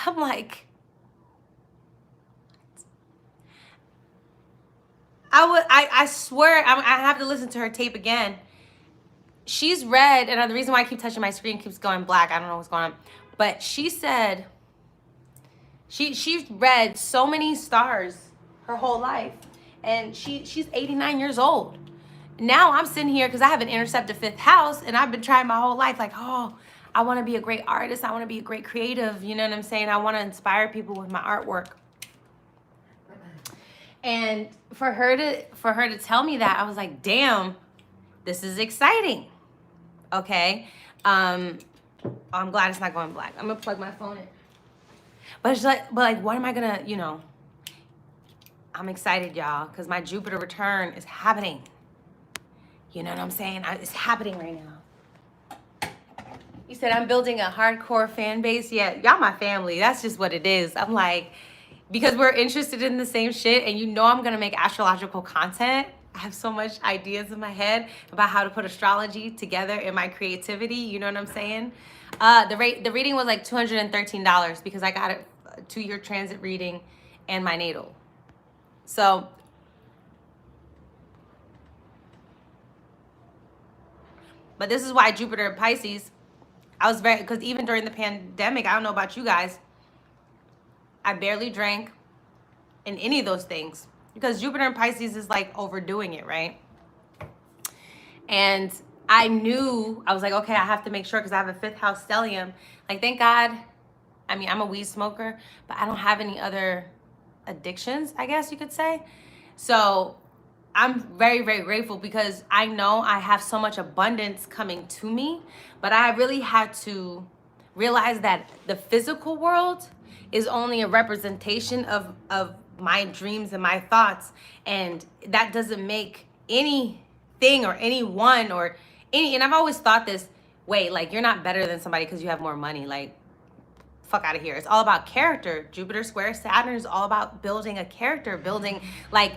I'm like, I swear, I have to listen to her tape again. She's read, and the reason why I keep touching my screen keeps going black, I don't know what's going on, but she said she's read so many stars her whole life, and she's 89 years old. Now I'm sitting here because I have an intercepted 5th house, and I've been trying my whole life, like, oh, I want to be a great artist. I want to be a great creative. You know what I'm saying? I want to inspire people with my artwork. And for her to tell me that, I was like, damn, this is exciting. Okay. I'm glad it's not going black. I'm gonna plug my phone in. But it's like, what am I gonna, I'm excited, y'all, because my Jupiter return is happening. You know what I'm saying? It's happening right now. You said I'm building a hardcore fan base. Yeah, y'all my family. That's just what it is. I'm like, because we're interested in the same shit, and I'm gonna make astrological content. I have so much ideas in my head about how to put astrology together in my creativity. You know what I'm saying? The reading was like $213 because I got a 2-year transit reading and my natal. So but this is why Jupiter in Pisces, because even during the pandemic, I don't know about you guys, I barely drank in any of those things because Jupiter in Pisces is like overdoing it, right? And I was like, okay, I have to make sure because I have a 5th house stellium. Like, thank God. I mean, I'm a weed smoker, but I don't have any other addictions, I guess you could say. So I'm very, very grateful because I know I have so much abundance coming to me, but I really had to realize that the physical world is only a representation of my dreams and my thoughts, and that doesn't make anything or anyone or any, and I've always thought this, wait, like, you're not better than somebody because you have more money. Like, fuck out of here. It's all about character. Jupiter square Saturn is all about building a character, building, like,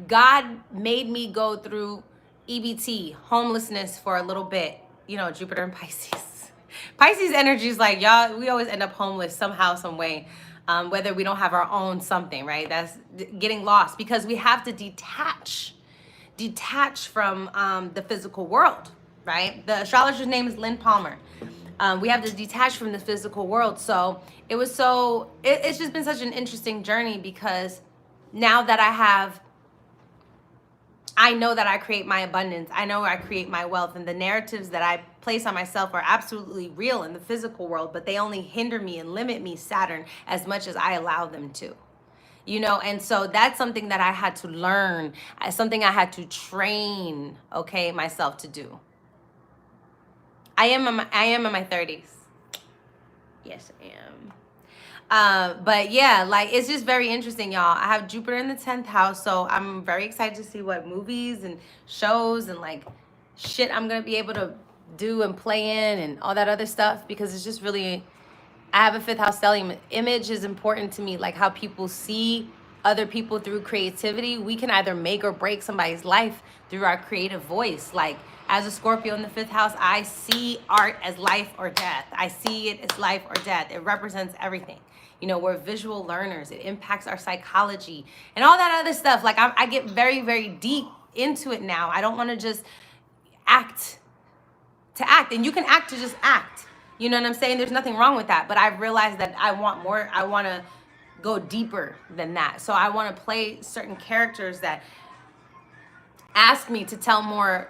God made me go through EBT, homelessness for a little bit, Jupiter and Pisces. Pisces energy is like, y'all, we always end up homeless somehow, some way, whether we don't have our own something, right? That's getting lost because we have to detach from the physical world, right? The astrologer's name is Lynn Palmer. We have to detach from the physical world. So it's just been such an interesting journey because now that I have I know that I create my abundance. I know I create my wealth, and the narratives that I place on myself are absolutely real in the physical world, but they only hinder me and limit me, Saturn, as much as I allow them to. You know, and so that's something that I had to learn, something I had to train, okay, myself to do. I am in my 30s. Yes, I am. But yeah, like it's just very interesting, y'all. I have Jupiter in the 10th house, so I'm very excited to see what movies and shows and like shit I'm gonna be able to do and play in and all that other stuff, because it's just really, I have a 5th house stellium. Image is important to me, like how people see other people through creativity. We can either make or break somebody's life through our creative voice. Like as a Scorpio in the 5th house, I see art as life or death. I see it as life or death. It represents everything. You know, we're visual learners. It impacts our psychology and all that other stuff. Like I get very, very deep into it now. I don't want to just act to act, and you can act to just act. You know what I'm saying? There's nothing wrong with that, but I've realized that I want more. I want to go deeper than that. So I want to play certain characters that ask me to tell more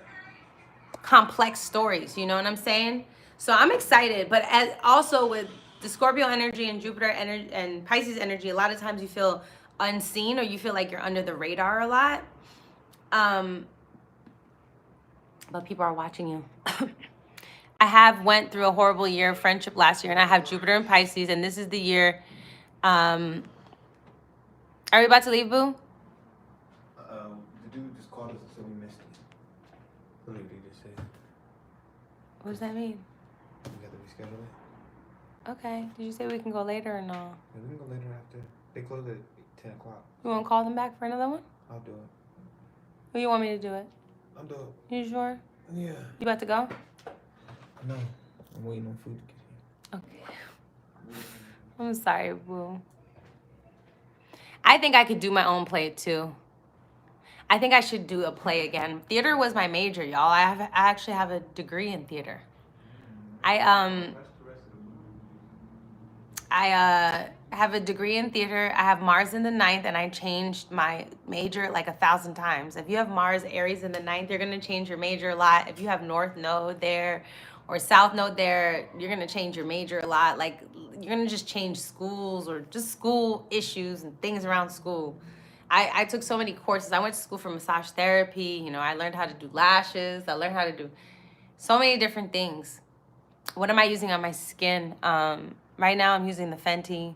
complex stories. You know what I'm saying? So I'm excited, but as also with the Scorpio energy and Jupiter energy and Pisces energy, a lot of times you feel unseen or you feel like you're under the radar a lot. But people are watching you. I have went through a horrible year of friendship last year, and I have Jupiter in Pisces, and this is the year. Are we about to leave, Boo? The dude just called us and said we missed it. What did he just say? What does that mean? We got to reschedule it. Okay. Did you say we can go later or no? Yeah, we can go later after. They close at 10 o'clock. You want to call them back for another one? I'll do it. Or you want me to do it? I'll do it. You sure? Yeah. You about to go? No. I'm waiting on food to get here. Okay. I'm sorry, Boo. I think I could do my own play too. I think I should do a play again. Theater was my major, y'all. I actually have a degree in theater. I have a degree in theater. I have Mars in the 9th, and I changed my major like 1,000 times. If you have Mars, Aries in the 9th, you're gonna change your major a lot. If you have North Node there or South Node there, you're gonna change your major a lot. Like you're gonna just change schools or just school issues and things around school. I took so many courses. I went to school for massage therapy. You know, I learned how to do lashes. I learned how to do so many different things. What am I using on my skin? Right now I'm using the Fenty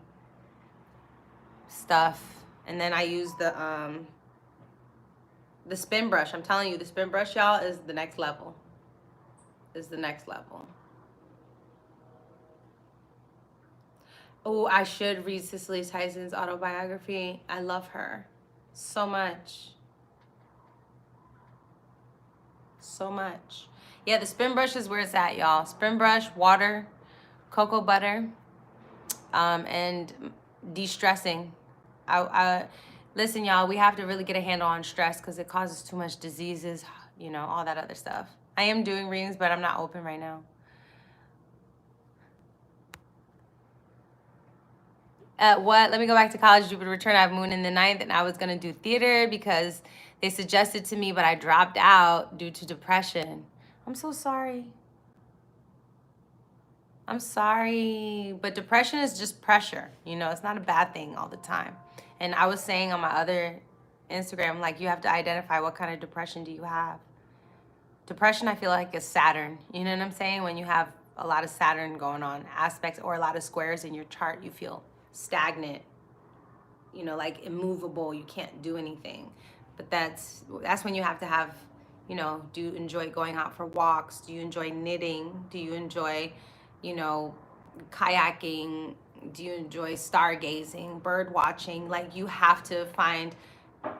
stuff, and then I use the spin brush. I'm telling you, the spin brush, y'all, is the next level. Is the next level. Oh, I should read Cicely Tyson's autobiography. I love her so much. So much. Yeah, the spin brush is where it's at, y'all. Spin brush, water, cocoa butter, and de-stressing. Listen, y'all, we have to really get a handle on stress because it causes too much diseases, you know, all that other stuff. I am doing readings, but I'm not open right now. What? Let me go back to college. Jupiter return. I have Moon in the 9th, and I was going to do theater because they suggested to me, but I dropped out due to depression. I'm so sorry. I'm sorry. But depression is just pressure. You know, it's not a bad thing all the time. And I was saying on my other Instagram, like, you have to identify what kind of depression do you have. Depression, I feel like, is Saturn. You know what I'm saying? When you have a lot of Saturn going on aspects or a lot of squares in your chart, you feel stagnant, you know, like immovable. You can't do anything. But that's when you have to have, you know, do you enjoy going out for walks? Do you enjoy knitting? Do you enjoy, you know, kayaking? Do you enjoy stargazing, bird watching? Like, you have to find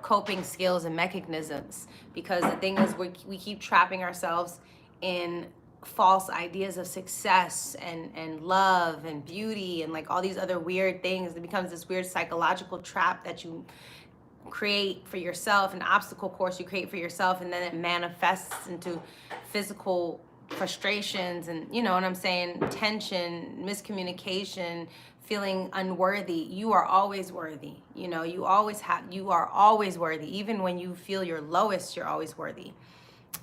coping skills and mechanisms, because the thing is, we keep trapping ourselves in false ideas of success and love and beauty and like all these other weird things. It becomes this weird psychological trap that you create for yourself, an obstacle course you create for yourself, and then it manifests into physical frustrations and, you know what I'm saying, tension, miscommunication, feeling unworthy, you are always worthy. You know, you are always worthy. Even when you feel your lowest, you're always worthy.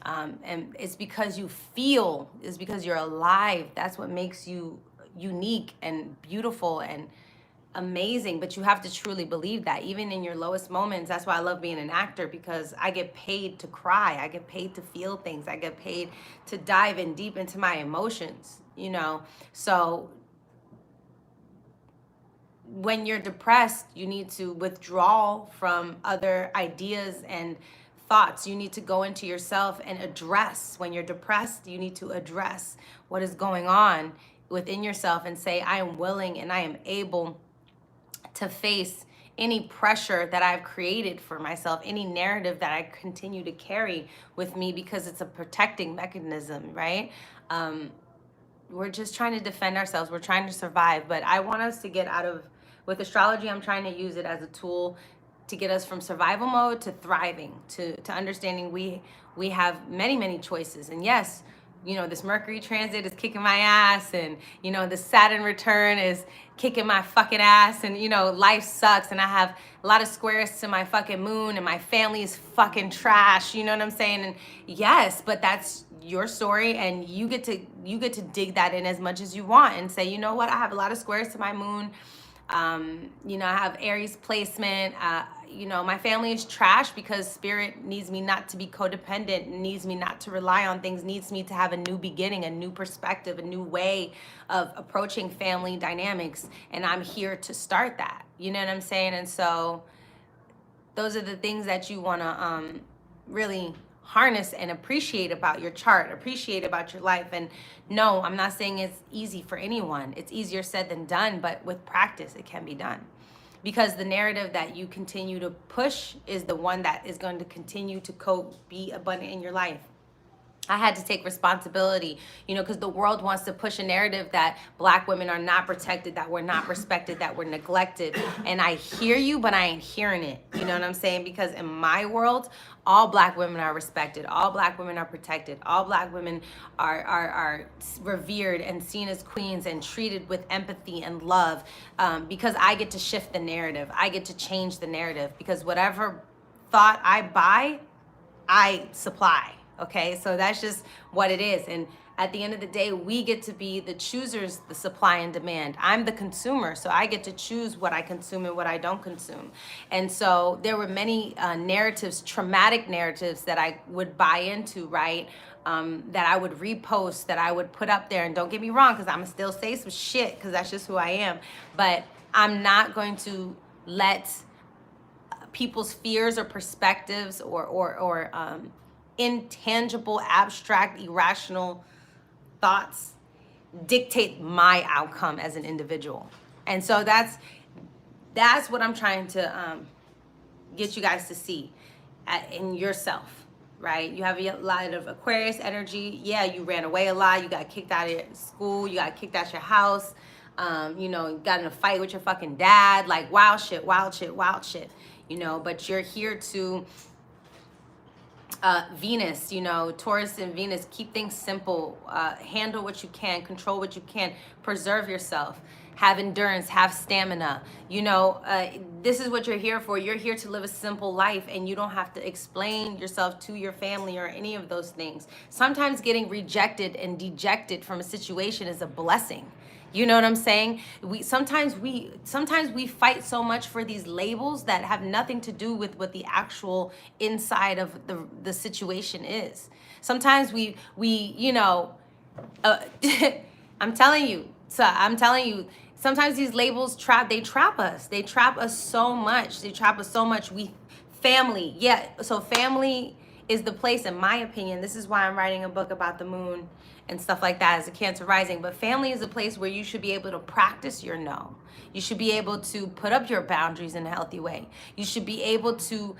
And it's because it's because you're alive. That's what makes you unique and beautiful and amazing. But you have to truly believe that, even in your lowest moments. That's why I love being an actor, because I get paid to cry. I get paid to feel things. I get paid to dive in deep into my emotions, you know? So when you're depressed, you need to withdraw from other ideas and thoughts. You need to go into yourself and address. When you're depressed, you need to address what is going on within yourself and say, I am willing and I am able to face any pressure that I've created for myself, any narrative that I continue to carry with me, because it's a protecting mechanism, right? We're just trying to defend ourselves. We're trying to survive. But I want us to get out of, with astrology, I'm trying to use it as a tool to get us from survival mode to thriving, to understanding we have many, many choices. And yes, you know, this Mercury transit is kicking my ass, and, you know, the Saturn return is kicking my fucking ass, and, you know, life sucks, and I have a lot of squares to my fucking moon, and my family is fucking trash, you know what I'm saying? And yes, but that's your story, and you get to dig that in as much as you want and say, you know what, I have a lot of squares to my moon. You know, I have Aries placement. You know, my family is trash because spirit needs me not to be codependent, needs me not to rely on things, needs me to have a new beginning, a new perspective, a new way of approaching family dynamics. And I'm here to start that. You know what I'm saying? And so those are the things that you want to really harness and appreciate about your chart, appreciate about your life. And no, I'm not saying it's easy for anyone. It's easier said than done, but with practice, it can be done. Because the narrative that you continue to push is the one that is going to continue to be abundant in your life. I had to take responsibility, you know, because the world wants to push a narrative that Black women are not protected, that we're not respected, that we're neglected. And I hear you, but I ain't hearing it. You know what I'm saying? Because in my world, all Black women are respected. All Black women are protected. All Black women are revered and seen as queens and treated with empathy and love, because I get to shift the narrative. I get to change the narrative, because whatever thought I buy, I supply. Okay, so that's just what it is. And at the end of the day, we get to be the choosers, the supply and demand. I'm the consumer, so I get to choose what I consume and what I don't consume. And so there were many narratives, traumatic narratives that I would buy into, right? That I would repost, that I would put up there. And don't get me wrong, because I'm gonna still say some shit, because that's just who I am. But I'm not going to let people's fears or perspectives or intangible, abstract, irrational thoughts dictate my outcome as an individual. And so that's what I'm trying to get you guys to see in yourself, right? You have a lot of Aquarius energy. Yeah, you ran away a lot. You got kicked out of school. You got kicked out your house. You know, you got in a fight with your fucking dad. Like wild shit, wild shit, wild shit. You know, but you're here to Venus, you know, Taurus and Venus, keep things simple, handle what you can, control what you can, preserve yourself, have endurance, have stamina. You know, this is what you're here for. You're here to live a simple life, and you don't have to explain yourself to your family or any of those things. Sometimes getting rejected and dejected from a situation is a blessing. You know what I'm saying? Sometimes we fight so much for these labels that have nothing to do with what the actual inside of the situation is. Sometimes we you know, I'm telling you. Sometimes these labels trap us. They trap us so much. Family, yeah. So family is the place, in my opinion. This is why I'm writing a book about the moon and stuff like that as a Cancer rising. But family is a place where you should be able to practice your no. You should be able to put up your boundaries in a healthy way. You should be able to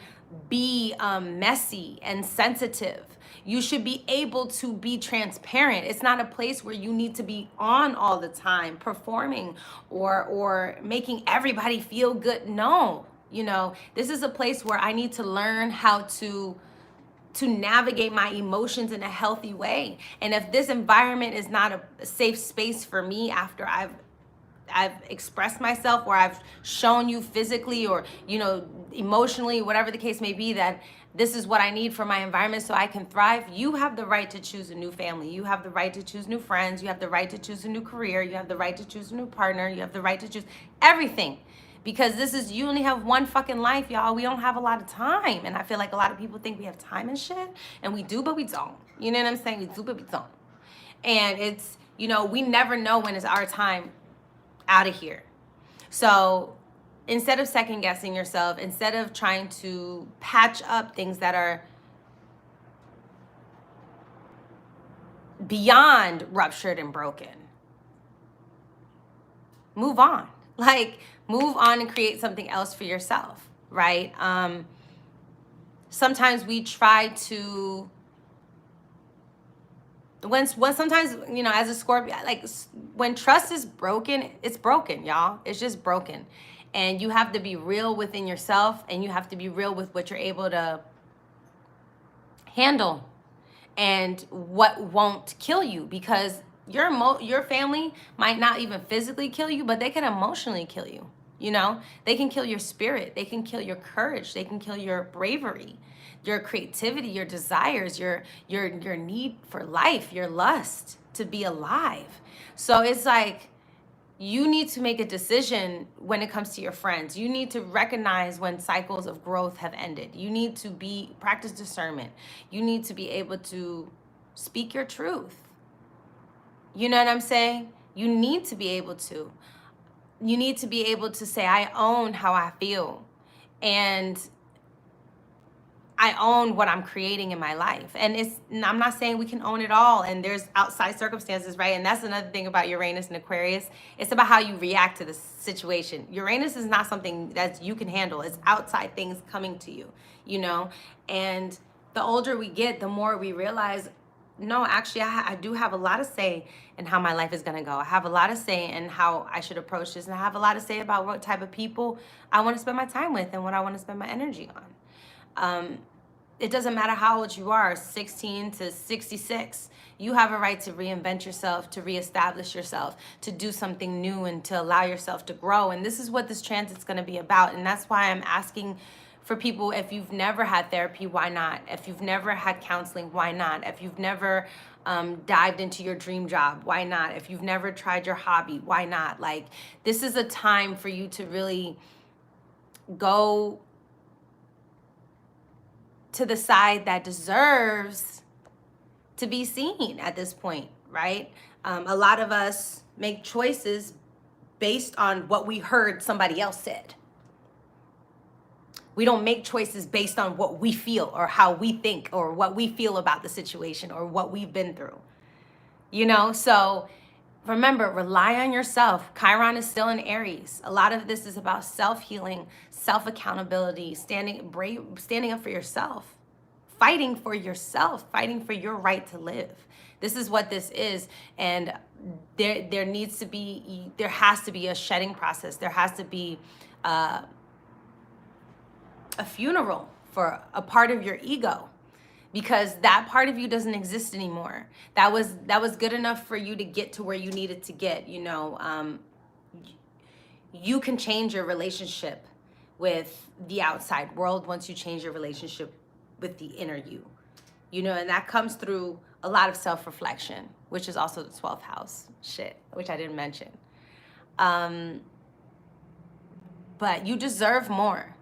be messy and sensitive. You should be able to be transparent. It's not a place where you need to be on all the time, performing or making everybody feel good. No, you know, this is a place where I need to learn how to to navigate my emotions in a healthy way. And if this environment is not a safe space for me after I've expressed myself, or I've shown you physically or, you know, emotionally, whatever the case may be, that this is what I need for my environment so I can thrive, you have the right to choose a new family. You have the right to choose new friends. You have the right to choose a new career. You have the right to choose a new partner. You have the right to choose everything. Because you only have one fucking life, y'all. We don't have a lot of time. And I feel like a lot of people think we have time and shit. And we do, but we don't. You know what I'm saying? We do, but we don't. And it's, you know, we never know when it's our time out of here. So instead of second guessing yourself, instead of trying to patch up things that are beyond ruptured and broken, move on. Like, move on and create something else for yourself, right? Sometimes we try to, when sometimes, you know, as a Scorpio, like when trust is broken, it's broken, y'all. It's just broken. And you have to be real within yourself, and you have to be real with what you're able to handle and what won't kill you, because your family might not even physically kill you, but they can emotionally kill you. You know, they can kill your spirit, they can kill your courage, they can kill your bravery, your creativity, your desires, your need for life, your lust to be alive. So it's like, you need to make a decision when it comes to your friends. You need to recognize when cycles of growth have ended. You need to practice discernment. You need to be able to speak your truth. You know what I'm saying? You need to be able to. You need to be able to say, I own how I feel. And I own what I'm creating in my life. And I'm not saying we can own it all, and there's outside circumstances, right? And that's another thing about Uranus and Aquarius. It's about how you react to the situation. Uranus is not something that you can handle. It's outside things coming to you, you know? And the older we get, the more we realize, no, actually, I do have a lot of say in how my life is going to go. I have a lot of say in how I should approach this. And I have a lot of say about what type of people I want to spend my time with and what I want to spend my energy on. It doesn't matter how old you are, 16 to 66. You have a right to reinvent yourself, to reestablish yourself, to do something new, and to allow yourself to grow. And this is what this transit's going to be about. And that's why I'm asking for people, if you've never had therapy, why not? If you've never had counseling, why not? If you've never dived into your dream job, why not? If you've never tried your hobby, why not? Like, this is a time for you to really go to the side that deserves to be seen at this point, right? A lot of us make choices based on what we heard somebody else said. We don't make choices based on what we feel or how we think or what we feel about the situation or what we've been through, you know? So remember, rely on yourself. Chiron is still in Aries. A lot of this is about self-healing, self-accountability, standing up for yourself, fighting for yourself, fighting for your right to live. This is what this is. And there has to be a shedding process. There has to be a funeral for a part of your ego, because that part of you doesn't exist anymore. That was good enough for you to get to where you needed to get, you know. You can change your relationship with the outside world once you change your relationship with the inner you know, and that comes through a lot of self-reflection, which is also the 12th house shit, which I didn't mention. But you deserve more.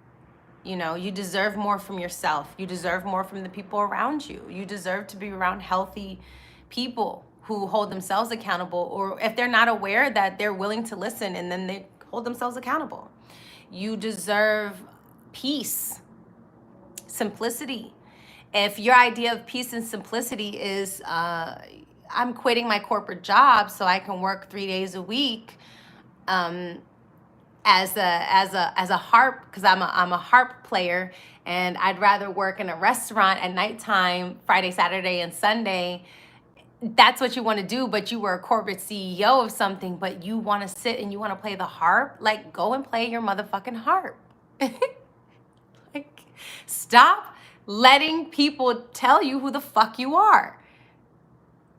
You know, you deserve more from yourself. You deserve more from the people around you. You deserve to be around healthy people who hold themselves accountable, or if they're not aware, that they're willing to listen and then they hold themselves accountable. You deserve peace, simplicity. If your idea of peace and simplicity is, I'm quitting my corporate job so I can work 3 days a week, as a harp, because I'm a harp player, and I'd rather work in a restaurant at nighttime, Friday, Saturday, and Sunday. That's what you want to do, but you were a corporate CEO of something, but you want to sit and you want to play the harp. Like, go and play your motherfucking harp. Like, stop letting people tell you who the fuck you are.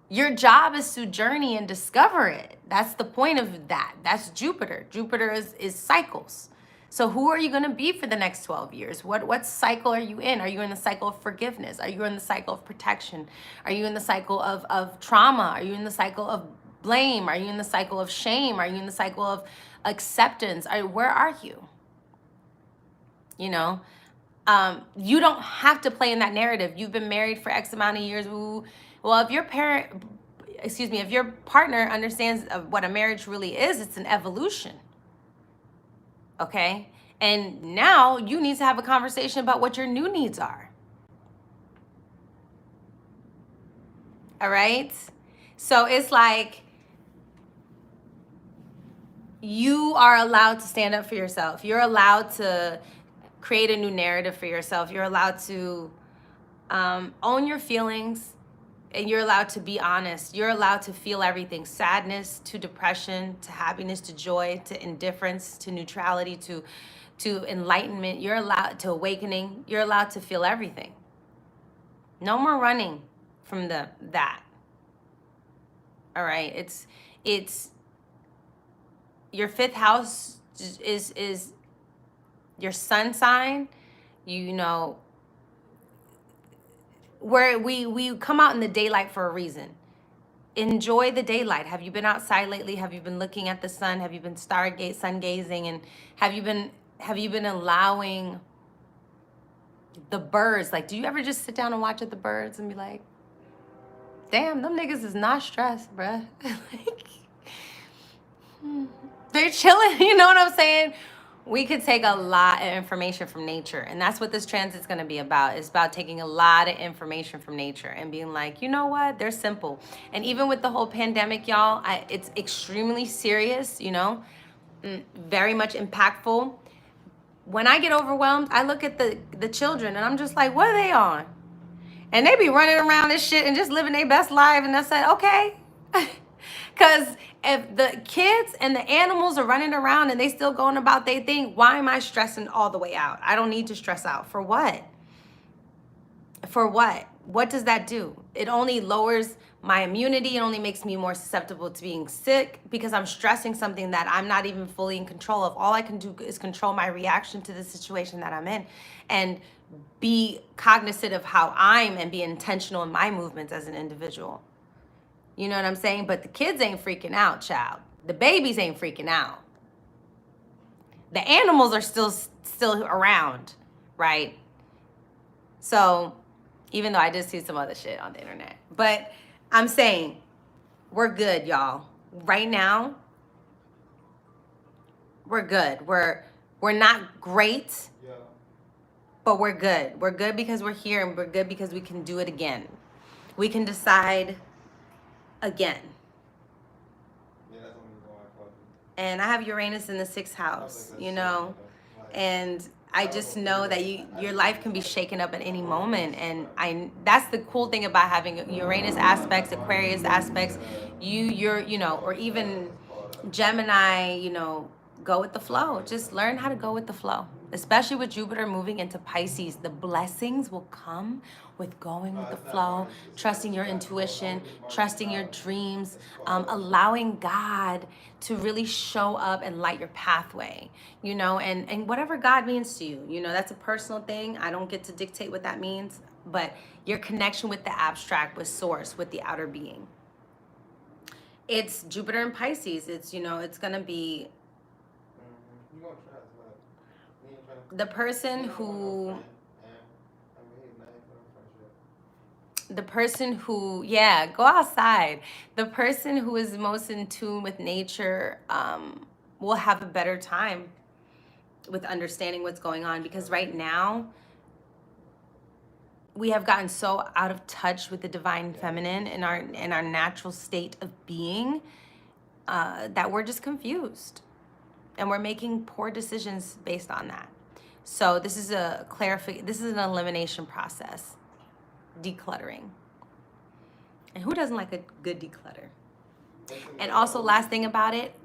Your job is to journey and discover it. That's the point of that. That's Jupiter. Jupiter is cycles. So who are you going to be for the next 12 years? What cycle are you in? Are you in the cycle of forgiveness? Are you in the cycle of protection? Are you in the cycle of trauma? Are you in the cycle of blame? Are you in the cycle of shame? Are you in the cycle of acceptance? Where are you? You know, you don't have to play in that narrative. You've been married for X amount of years. Ooh. Well, if if your partner understands what a marriage really is, it's an evolution. Okay? And now you need to have a conversation about what your new needs are. All right? So it's like you are allowed to stand up for yourself. You're allowed to create a new narrative for yourself. You're allowed to own your feelings, and you're allowed to be honest. You're allowed to feel everything: sadness to depression, to happiness, to joy, to indifference, to neutrality, to enlightenment. You're allowed to awakening. You're allowed to feel everything. No more running from that. All right. It's your fifth house is your sun sign. You know, where we come out in the daylight for a reason. Enjoy the daylight. Have you been outside lately? Have you been looking at the sun? Have you been sun gazing? And have you been allowing the birds? Like, do you ever just sit down and watch at the birds and be like, damn, them niggas is not stressed, bruh. Like, they're chilling. You know what I'm saying? We could take a lot of information from nature, and that's what this transit's going to be about. It's about taking a lot of information from nature and being like, you know what? They're simple. And even with the whole pandemic, y'all, it's extremely serious, you know, very much impactful. When I get overwhelmed, I look at the children and I'm just like, what are they on? And they be running around this shit and just living their best life. And I said, okay. Because if the kids and the animals are running around and they still going about their thing, why am I stressing all the way out? I don't need to stress out. For what? For what? What does that do? It only lowers my immunity. It only makes me more susceptible to being sick because I'm stressing something that I'm not even fully in control of. All I can do is control my reaction to the situation that I'm in and be cognizant of how I'm and be intentional in my movements as an individual. You know what I'm saying? But the kids ain't freaking out, child. The babies ain't freaking out. The animals are still around, right? So, even though I did see some other shit on the internet. But I'm saying, we're good, y'all. Right now, we're good. We're not great, but we're good. We're good because we're here, and we're good because we can do it again. We can decide again. And I have Uranus in the 6th house, you know, and I just know that your life can be shaken up at any moment. And that's the cool thing about having Uranus aspects, Aquarius aspects, you're, you know, or even Gemini, you know, go with the flow. Just learn how to go with the flow. Especially with Jupiter moving into Pisces, the blessings will come with going with the flow, trusting your intuition, trusting your dreams, allowing God to really show up and light your pathway, you know, and whatever God means to you, you know, that's a personal thing. I don't get to dictate what that means, but your connection with the abstract, with source, with the outer being. It's Jupiter and Pisces. It's, you know, it's going to be the person who, yeah, go outside. The person who is most in tune with nature will have a better time with understanding what's going on, because right now we have gotten so out of touch with the divine feminine in our natural state of being that we're just confused, and we're making poor decisions based on that. So this is this is an elimination process, decluttering. And who doesn't like a good declutter? And also, last thing about it,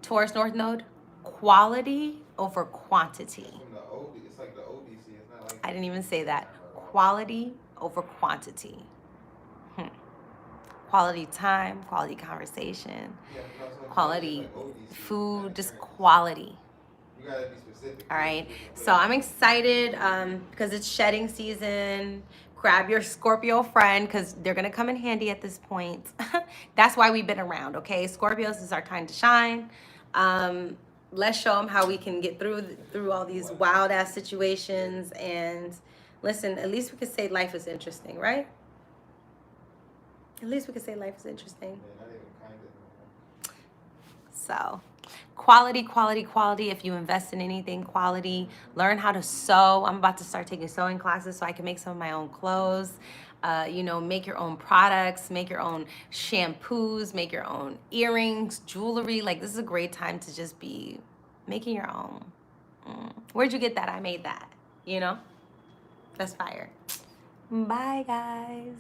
Taurus North Node, quality over quantity. I didn't even say that. Quality over quantity. Quality time, quality conversation, quality food, just quality. You gotta be specific. All right. So I'm excited because it's shedding season. Grab your Scorpio friend because they're going to come in handy at this point. That's why we've been around, okay? Scorpios, this is our time to shine. Let's show them how we can get through all these wild ass situations. And listen, at least we could say life is interesting, right? At least we could say life is interesting. So, quality, quality, quality. If you invest in anything, quality. Learn how to sew. I'm about to start taking sewing classes so I can make some of my own clothes. Make your own products, make your own shampoos, make your own earrings, jewelry. Like, this is a great time to just be making your own. Where'd you get that? I made that. That's fire. Bye, guys.